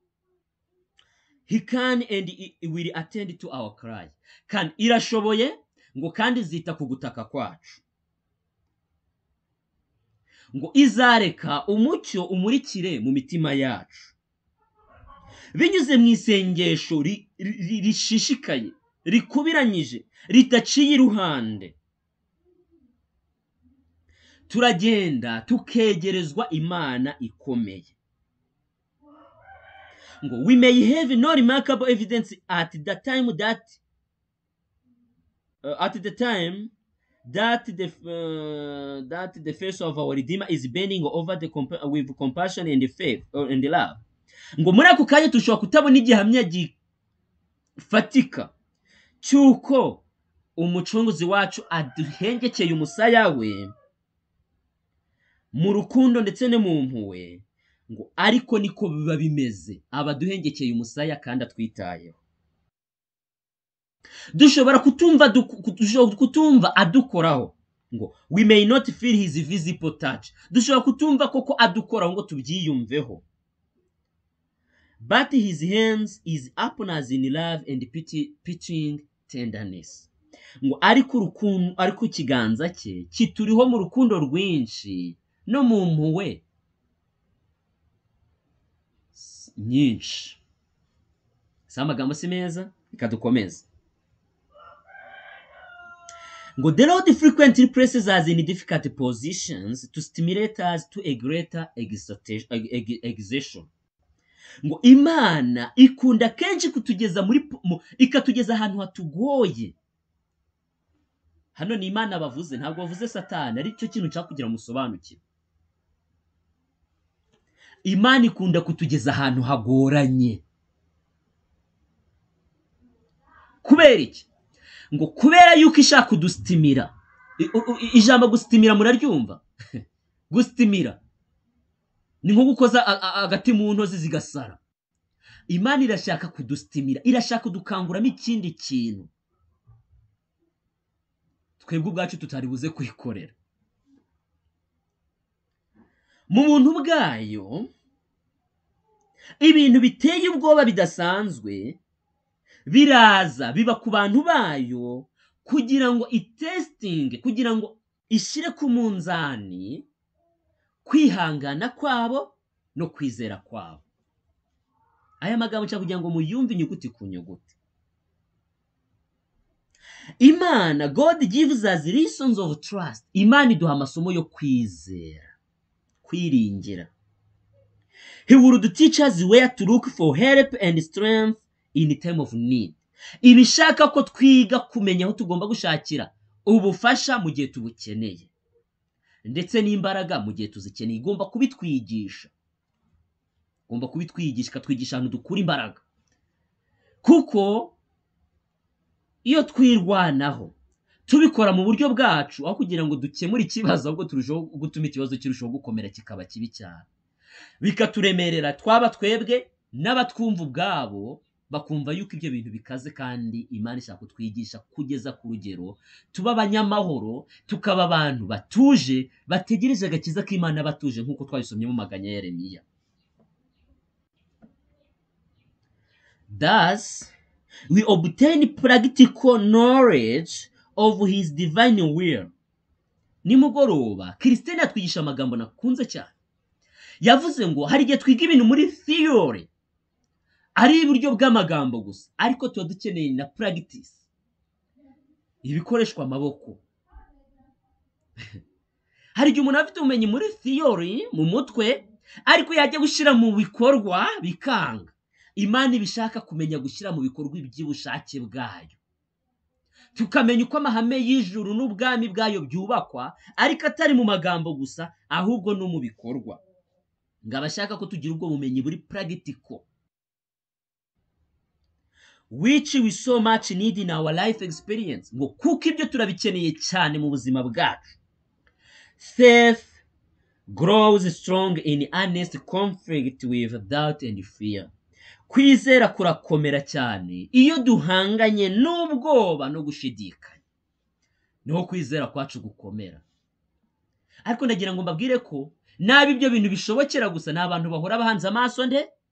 S1: He can and will attend to our cry. Kandi irashoboye ngo kandi zita ku gutaka kwacu, ngo izareka umucyo umurikire mu mitima yacu binyuze mu isengesho rishishikaye, rikubiranyije, ridaciye iruhande. Turagenda tukegerezwa Imana ikomeye. Ngo we may have no remarkable evidence at the time that the face of our Redeemer is bending over with compassion and faith and love. Ngo muri ako kanya tushobora kutabona igihamya gifatika cyuko umucunguzi wacu aduhengekeye umusaya we mu rukundo ndetse no mu mpuhwe, ngo ariko niko biba bimeze, abaduhengekeye umusaya kandi atwitayeho. Dushobora kutumva adukoraho, ngo we may not feel his visible touch, dushobora kutumva koko adukoraho ngo tubyiyumveho, but his hands is upon us in love and pitying tenderness. Ngo ariko ikiganza cye kituriho mu rukundo rwinshi no mu mpuhwe nyinshi. Si amagambo si meza? Reka dukomeze. Ngo the Lord frequently places us in difficult positions to stimulate us to a greater exertion. Ngo Imana ikunda kenshi kutugeza ikatugeza ahantu hatugoye. Hano ni Imana bavuze, ntabwo bavuze Satani, ari cyo kintu cyakugira musobanukire. Imana ikunda kutugeza ahantu hagoranye. Kubera iki? Ngo kubera yuko ishaka kudustimira. Ijambo gustimira muraryumva? Gustimira ni nko gukoza agati mu ntozi zigasara. Imana irashaka kudustimira, irashaka kudukanguramo ikindi kintu twebwe ubwacu tutari buze kwikorera. Mu buntu bwayo ibintu biteye ubwoba bidasanzwe biraza biba ku bantu bayo, kugira ngo itesting, kugira ngo ishire ku munzani kwihangana kwabo no kwizera kwabo. aya magambo nshaka kugira ngo muyumve inyuguti ku nyuguti. Imana, God gives us reasons of trust. Imana iduha amasomo yo kwizera, kwiringira. He would teach us where to look for help and strength in time of need. Ibishaka ko twiga kumenya aho tugomba gushakira ubufasha mu gihe tubukeneye, ndetse n'imbaraga mu gihe tuzikeneye. Igomba kubitwigisha, ikatwigisha ahantu dukura imbaraga. Kuko iyo twirwanaho tubikora mu buryo bwacu, aho kugira ngo dukemure ikibazo, ahubwo turushaho gutuma ikibazo kirushaho gukomera kikaba kibi cyane, bikaturemerera twaba twebwe n'abatwumva ubwabo bakumva yuko ibyo bintu bikaze. kandi Imana ishaka kutwigisha kugeza ku rugero tuba abanyamahoro, tukaba abantu batuje bategereje agakiza k'Imana batuje, nk'uko twabisomye mu maganya ya Yeremiya. Thus we obtain practical knowledge of his divine will. Nimugoroba Kristo atwigisha amagambo nakunze cyane. Yavuze ngo hari igihe twiga ibintu muri theory, ari iburyo bw'amagambo gusa, ariko tuba dukeneye na practice, ibikoreshwa amaboko. Hari igihe umuntu afite ubumenyi muri theory mu mutwe, ariko yajya gushyira mu bikorwa bikanga. Imana ibishaka kumenya gushyira mu bikorwa iby'ubushake bwayo, tukamenya uko amahame y'ijuru n'ubwami bwayo byubakwa, ariko atari mu magambo gusa, ahubwo no mu bikorwa. Ngo abashaka ko tugira ubwo bumenyi buri practical, which we so much need in our life experience. Ngo kuko ibyo turabikeneye cyane mu buzima bwacu. Faith grows strong in honest conflict with doubt and fear. Kwizera kurakomera cyane iyo duhanganye n'ubwoba no gushidikanya, niho kwizera kwacu gukomera. Ariko ndagira ngo mbabwire ko nabi ibyo bintu bishobokera gusa n'abantu bahora bahanze amaso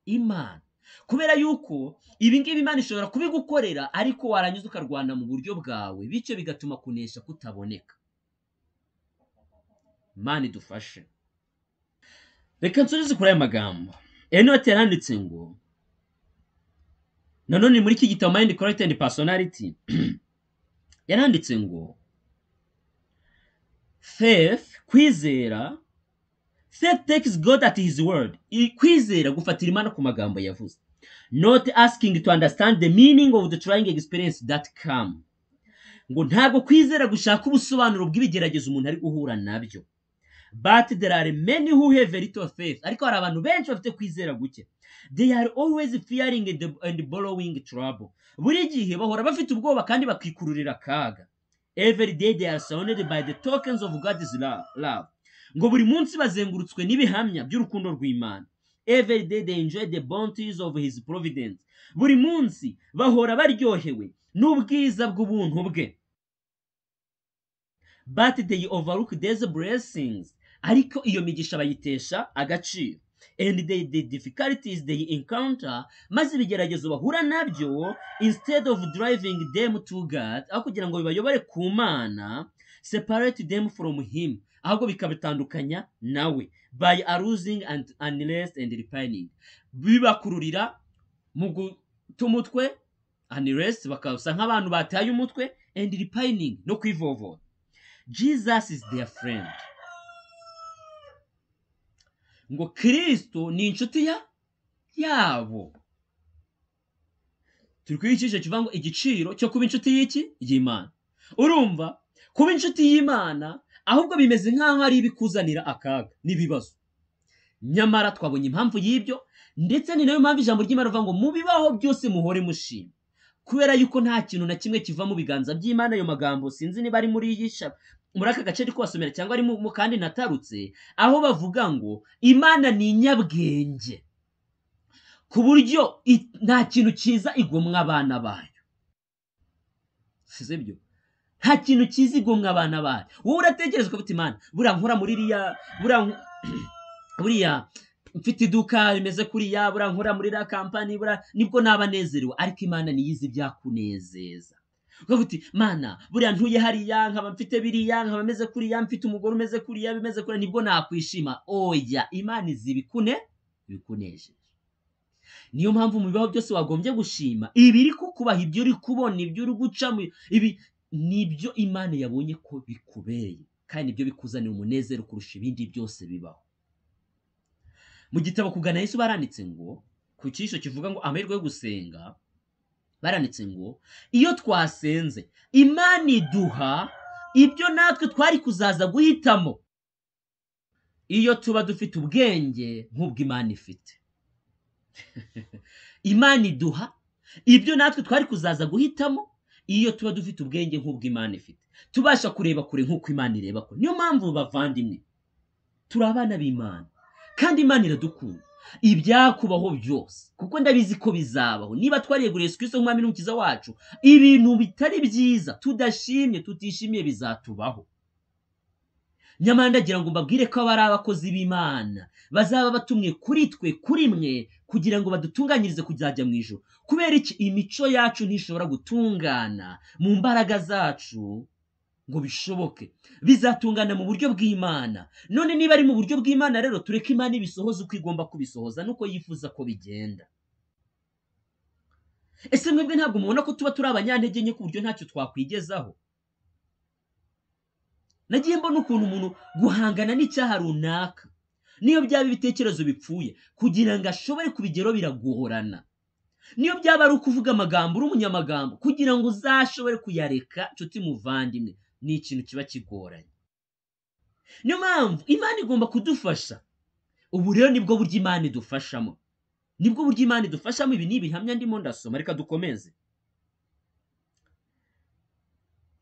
S1: Imana, kubera yuko ibi ngibi Imana ishobora kubigukorera, ariko warangiza ukarwana mu buryo bwawe, bityo bigatuma kunesha kutaboneka. Imana idufashe. Reka nsubize kuri aya magambo. Enote yaranditse ngo, nanone muri iki gitabo Mind, Character and Personality, yaranditse ngo faith, kwizera, faith takes God at his word. Kwizera gufatira Imana ku magambo yavuze, not asking to understand the meaning of the trying experience that come. Ngo ntabwo kwizera gushaka ubusobanuro bw'ibigeragezo umuntu ari guhura nabyo. But there are many who have a little faith. Ariko hari abantu benshi bafite kwizera guke. They are always fearing and borrowing trouble. Buri gihe bahora bafite ubwoba kandi bakikururira akaga. Every day they are surrounded by the tokens of God's love. Ngo buri munsi bazengurutswe n'ibihamya by'urukundo rw'Imana. Every day they enjoy the bounties of his providence. Buri munsi bahora baryohewe n'ubwiza bw'ubuntu bwe. But they overlook these blessings. Ariko iyo migisha bayitesha agaciro. And the difficulties they encounter, maze ibigeragezo bahura nabyo, instead of driving them to God, aho kugira ngo bibayobore ku Mana, separate them from him, ahubwo bikabitandukanya nawe, by arousing and unrest and repining. Bibakururira mu guta umutwe, unrest, bakasa nk'abantu bataye umutwe, and repining, no kwivovora. Jesus is their friend. Ngo Kristo ni inshuti yabo. Turi kwicisha kivango igiciro cyo kuba inshuti y'iki y'Imana. Urumva kuba inshuti y'Imana ahubwo bimeze nkaho ari ibikuzanira akaga n'ibibazo. Nyamara twabonye impamvu y'ibyo, ndetse ni nayo mpamvu ijambo ry'Imana rivuga ngo mubibaho byose muhore mushima, kubera yuko nta kintu na kimwe kiva mu biganza by'Imana. Ayo magambo sinzi niba ari muri aka gace ariko wasomera cyangwa ari mu kandi natarutse, aho bavuga ngo Imana ni inyabwenge ku buryo nta kintu cyiza igomwa abana bayo. Sibyo? Nta kintu cyiza igomwa abana bayo. Wowe uratekereza ko Imana buriya nkora muri buriya mfite iduka rimeze kuriya, buriya nkora muri la kampani, buriya nibwo nabanezerewe. Ariko Imana niyizi byakunezeza. Ukavuga uti Mana buriya ntuye hariya, nkaba mfite biriya, nkaba meze kuriya, mfite umugore umeze kuriya, bimeze kuriya, nibwo nakwishima. Oya, Imana izi bikunejeje. niyo mpamvu mu bibaho byose wagombye gushima ibiri kukubaha, ibyo uri kubona, ibyo uri gucamo, ibi nibyo Imana yabonye ko bikubereye kandi nibyo bikuzanira umunezero kurusha ibindi byose bibaho. Mu gitabo Kugana Yesu baranditse ngo, ku cyigisho kivuga ngo amahirwe yo gusenga, baranditse ngo iyo twasenze Imana iduha ibyo natwe twari kuzaza guhitamo, iyo tuba dufite ubwenge nk'ubwo Imana ifite. Imana iduha ibyo natwe twari kuzaza guhitamo, iyo tuba dufite ubwenge nk'ubwo Imana ifite, tubasha kureba kure nk'uko Imana ireba kure. Niyo mpamvu bavandimwe, turi abana b'Imana kandi Imana iradukunda. Ibyakubaho byose, kuko ndabizi ko bizabaho, niba twariyeguriye Yesu Kristo nk'umwami n'umukiza wacu, ibintu bitari byiza tudashimye, tutishimiye bizatubaho. Nyamara ndagira ngo mbabwire ko abari abakozi b'Imana bazaba batumwe kuri twe, kuri mwe, kugira ngo badutunganyirize kuzajya mu ijuru. Kubera iki? Imico yacu ntishobora gutungana mu mbaraga zacu ngo bishoboke, bizatungana mu buryo bw'Imana. None niba ari mu buryo bw'Imana rero, tureke Imana ibisohoza uko igomba kubisohoza nuko yifuza ko bigenda. Ese mwebwe ntabwo mubona ko tuba turi abanyantege nke ku buryo ntacyo twakwigezaho? Nagiye mbona ukuntu umuntu guhangana n'icyaha runaka, niyo byaba ibitekerezo bipfuye, kugira ngo ashobore kubigeraho biragorana. Niyo byaba ari ukuvuga amagambo, uri umunyamagambo, kugira ngo uzashobore kuyareka, nshuti muvandimwe, ni ikintu kiba kigoranye. Niyo mpamvu Imana igomba kudufasha. Ubu rero nibwo buryo Imana idufashamo, nibwo buryo Imana idufashamo. Ibi ni ibihamya ndimo ndasoma, reka dukomeze.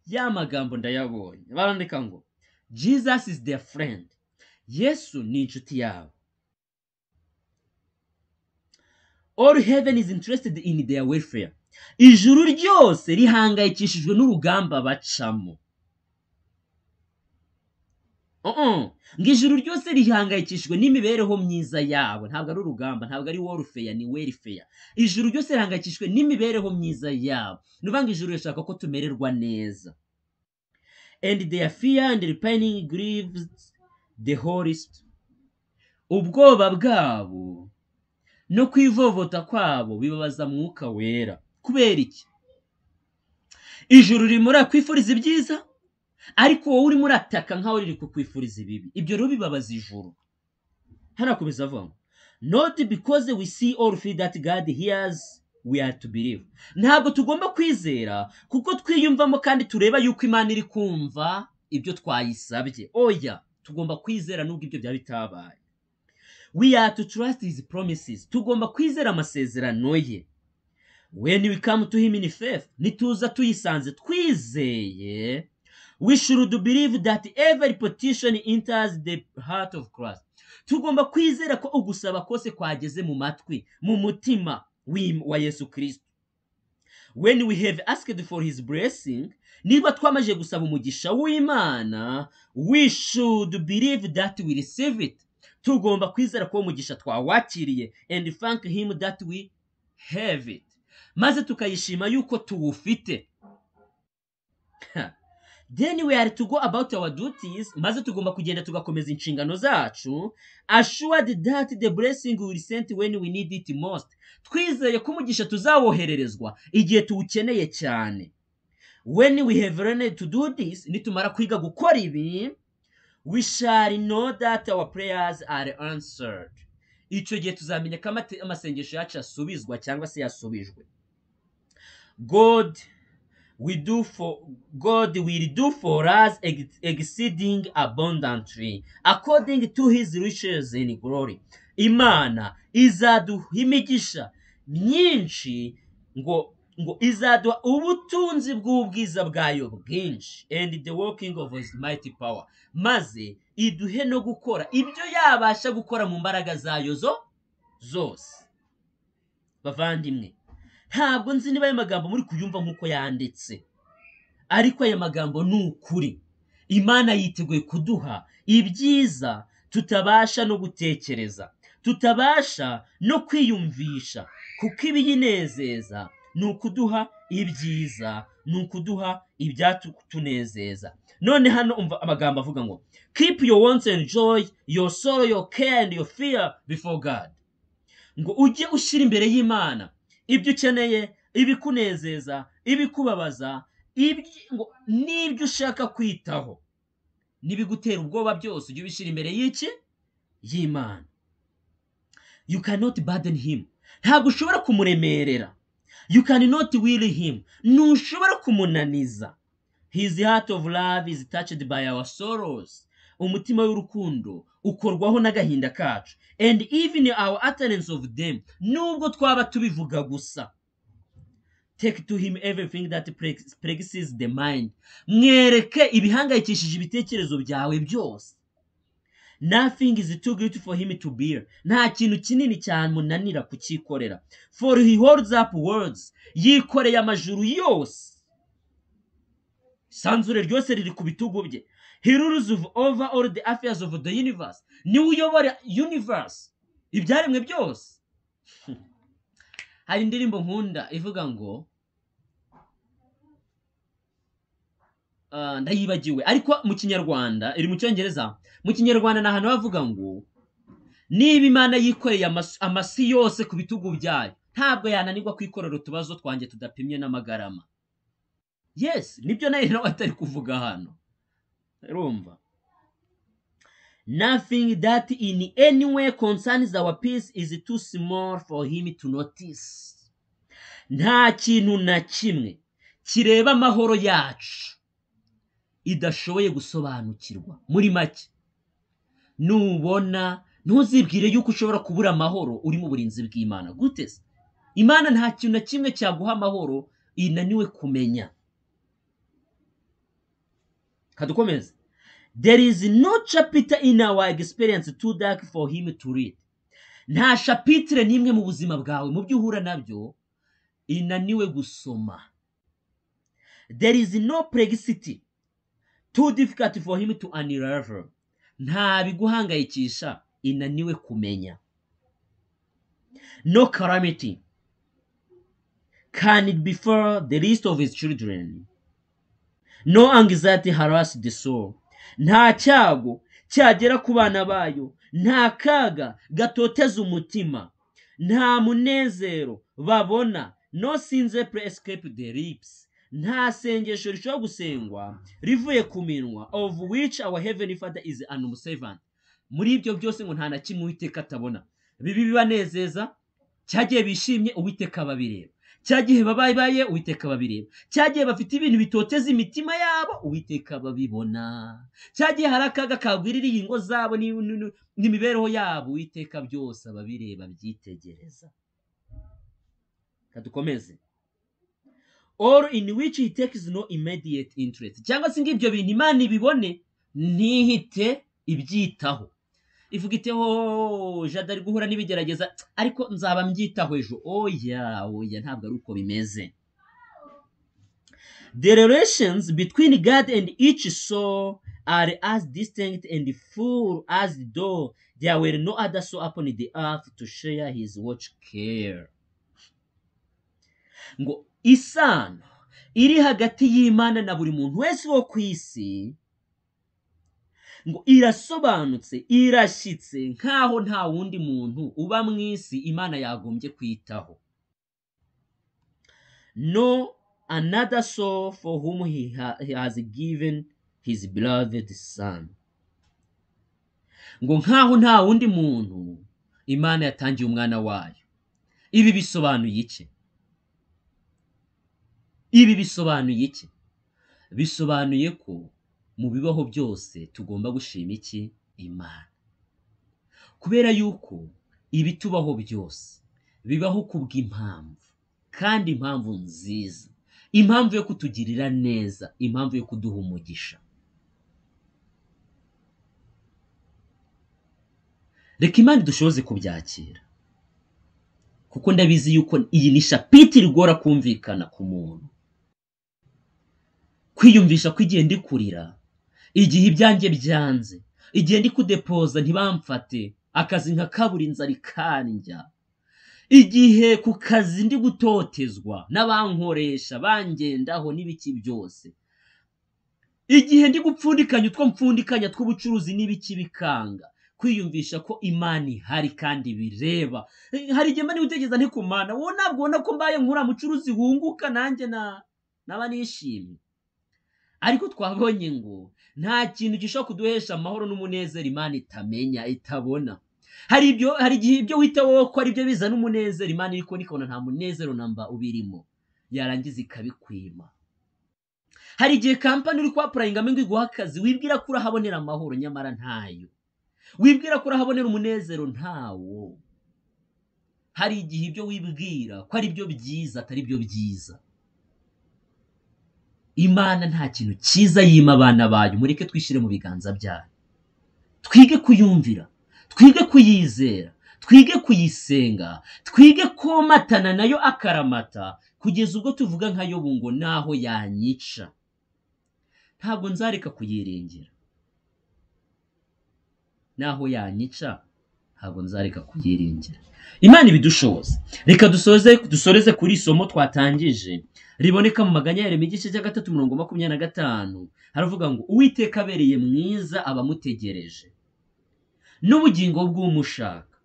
S1: Ya magambo ndayabonye, barandika ngo Jesus is their friend, Yesu ni inshuti yabo. All heaven is interested in their welfare. Ijuru ryose rihangayikishijwe n'urugamba bacamo. Ngo ijuru ryose rihangayikishijwe n'imibereho myiza yabo. Ntabwo ari urugamba, ntabwo ari warfare, ni welfare. Ijuru ryose rihangayikishijwe n'imibereho myiza yabo. Nuvanga ijuru rishaka ko tumererwa neza. And their fear and repining grieves the Holy Spirit. Ubwoba bwabo no kwivovota kwabo bibabaza Mwuka Wera. Kubera iki? Ijuru rimura kwifuriza ibyiza, ariko wowe uri murataka nkaho riri kukwifuriza ibibi. Ibyo rero bibabaza ijuru. Hanakomeza avuga ngo, not because we see or feel that God hears, we are to believe. Ntabwo tugomba kwizera kuko twiyumvamo kandi tureba yuko Imana iri kumva ibyo twayisabye. Oya, tugomba kwizera nubwo ibyo byaba bitabaye. We are to trust his promises. Tugomba kwizera amasezerano ye. When we come to him in faith, nituza tuyisanze twizeye, we should believe that every petition enters the heart of Christ. Tugomba kwizera ko ugusaba kose kwageze mu matwi, mu mutima wa Yesu Kristo. When we have asked for his blessing, niba twamaje gusaba umugisha w'Imana, we should believe that we receive it. Tugomba kwizera ko umugisha twawakiriye, and thank him that we have it. Maze tukayishima yuko tuwufite. Then we are to go about our duties. Maze tugomba kugenda tugakomeza inshingano zacu, assured that the blessing will be sent when we need it most. Twizeye ko umugisha tuzawohererezwa igihe tuwukeneye cyane. When we have learned to do this, nitumara kwiga gukora ibi, we shall know that our prayers are answered. Icyo gihe tuzamenya ko amasengesho yacu asubizwa cyangwa se yasubijwe. God will do for us exceeding abundantly according to his riches in glory. Imana izaduha imigisha myinshi ngo izaduha ubutunzi bw'ubwiza bwayo bwinshi, and the working of his mighty power. Maze iduhe no gukora ibyo yabasha gukora mu mbaraga zayo zose. Bavandimwe, ntabwo nzi niba ayo magambo muri kuyumva nk'uko yanditse, ariko ayo magambo ni ukuri. Imana yiteguye kuduha ibyiza tutabasha no gutekereza, tutabasha no kwiyumvisha, kuko ibiyinezeza ni ukuduha ibyiza, ni ukuduha ibyatunezeza. None hano umva amagambo avuga ngo, keep your wants and joy, your sorrow, your care and your fear before God. ngo ujye ushyira imbere y'Imana ibyo ukeneye, ibikunezeza, ibikubabaza, ngo n'ibyo ushaka kwitaho, n'ibigutera ubwoba byose ujye ubishyira imbere y'Imana. You cannot burden him. Ntabwo ushobora kumuremerera. You cannot will him. Ntushobora kumunaniza. His heart of love is touched by our sorrows. Umutima w'urukundo ukorwaho n'agahinda kacu. And even our utterance of them. Nubwo twaba tubivuga gusa. Take to him everything that plagues the mind. Mwereke ibihangayikishije ibitekerezo byawe byose. Nothing is too great for him to bear. Nta kintu kinini cyane munanira kucyikorera. For he holds up words. Yikoreye amajuru yose. Sanzure ryose riri ku bitugu bye. He rules over all the affairs of the universe. Niwe uyobora universe. Ibyaremwe byose. Hari indirimbo nkunda ivuga ngo ndayibagiwe, ariko mu Kinyarwanda iri mu Cyongereza. Mu Kinyarwanda ni ahantu bavuga ngo niba Imana yikoreye amasi yose ku bitugu byayo, ntabwo yananirwa kwikorera utubazo twanjye tudapimye n'amagarama. Yes, nibyo nawe atari kuvuga hano. Urumva? Nothing that in any way concerns our peace is too small for him to notice. Nta kintu na kimwe kireba amahoro yacu idashoboye gusobanukirwa. Muri make, nubona ntuzibwire yuko ushobora kubura amahoro uri mu burinzi bw'Imana. Gute se? Imana nta kintu na kimwe cyaguha amahoro inaniwe kumenya. Kadukomeze. There is no chapter in our experience too dark for him to read. Nta chapitre nimwe mu buzima bwawe mu byo uhura nabyo inaniwe gusoma. There is no perplexity too difficult for him to unravel. Nta biguhangayikisha inaniwe kumenya. No calamity can it befall the least of his children. No anxiety harass the soul. Nta cyago cyagera ku bana bayo. Nta kaga gatoteza umutima. Nta munezero babona. No sins escape the lips. Nta sengesho rishobora gusengwa rivuye ku minwa, of which our heavenly Father is unobservant. Muri ibyo byose ngo nta na kimwe Uwiteka atabona. Bibi bibanezeza, cyagiye bishimye Uwiteka babireba. Cyagihe babaye Uwiteka babireba. Cyagiye bafite ibintu bitoteza imitima yabo Uwiteka babibona. Cyagiye hari akaga kagwiririye ingo zabo n'imibereho yabo Uwiteka byose babireba byitegereza. Kadukomeze. Or in which he takes no immediate interest. Cyangwa se ngibyo bintu Imana ibibone ntihite ibyitaho. Ivuga iteho jadari guhura n'ibigerageza ariko nzaba mbyitaho ejo. Oya ntabwo ari uko bimeze. The relations between God and each soul are as distinct and full as though there were no other soul upon the earth to share his watch care. Ngo isano iri hagati y'Imana na buri muntu wese wo ku isi ngo irasobanutse, irashyitse nkaho nta wundi muntu uba mu isi Imana yagombye kwitaho. No another soul for whom he has given his beloved son. Ngo nkaho nta wundi muntu Imana yatangiye umwana wayo. Ibi bisobanuye iki? Bisobanuye ko mu bibaho byose tugomba gushima iki? Imana. Kubera yuko ibitubaho byose bibaho kubw'impamvu, kandi impamvu nziza, impamvu yo kutugirira neza, impamvu yo kuduha umugisha. Reka Imana dushoboze kubyakira, kuko ndabizi yuko iyi ni shapitire igora kumvikana ku muntu. Kwiyumvisha ko igihe ndi kurira, igihe ibyanjye byanze, igihe ndi kudepoza ntibamfate, akazi nkakabura inzara ikandya, igihe ku kazi ndi gutotezwa n'abankoresha bangendaho n'ibiki byose, igihe ndi gupfundikanya utwo mpfundikanya tw'ubucuruzi n'ibiki bikanga, kwiyumvisha ko Imana ihari kandi bireba. Hari igihe mba utekereza nti ku Mana, wowe ntabwo ubona ko mbaye nk'uriya mucuruzi wunguka nanjye naba nishimye? Ariko twabonye ngo nta kintu gishobora kuduhesha amahoro n'umunezero Imana itamenya, itabona. Hari igihe ibyo wita wowe ko ari byo bizana umunezero, Imana iri kubona ikabona nta munezero namba ubirimo, yarangiza ikabikwima. Hari igihe kampani uri kwapurayingamo ngo iguha akazi, wibwira ko urahabonera amahoro nyamara ntayo, wibwira ko urahabonera umunezero ntawo. Hari igihe ibyo wibwira ko ari byo byiza atari byo byiza. Imana nta kintu cyiza yima abana bayo. Mureke twishyire mu biganza byayo, twige kuyumvira, twige kuyizera, twige kuyisenga, twige komatana nayo akaramata, kugeza ubwo tuvuga nka Yobu ngo naho yanyica ntabwo nzareka kuyiringira. Naho yanyica ntabwo nzareka kuyiringira. Imana ibidushoboza. Reka dusoreze kuri isomo twatangije riboneka mu maganya Yeremiya igice cya 3:25. Haravuga ngo Uwiteka abereye mwiza abamutegereje n'ubugingo bw'umushaka.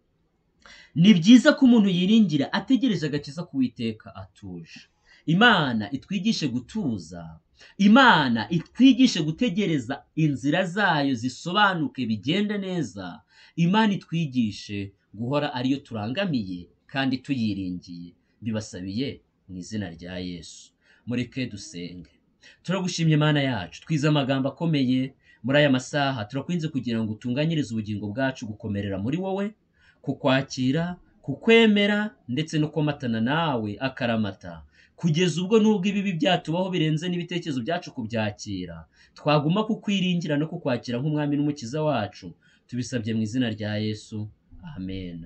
S1: Ni byiza ko umuntu yiringira ategereje agakiza k'Uwiteka atuje. Imana itwigishe gutuza, Imana itwigishe gutegereza inzira zayo zisobanuke bigende neza. Imana itwigishe guhora ariyo turangamiye kandi tuyiringiye. Bibasabiye mu izina rya Yesu. Mureke dusenge. Turagushimye Mana yacu, twize amagambo akomeye muri aya masaha. Turakwinze kugira ngo utunganyirize ubugingo bwacu gukomerera muri wowe, kukwakira, kukwemera ndetse no komatana nawe akaramata, kugeza ubwo nubwo ibibi byatubaho birenze n'ibitekerezo byacu kubyakira, twaguma kukwiringira no kukwakira nk'umwami n'umukiza wacu. Tubisabye mu izina rya Yesu. Amen.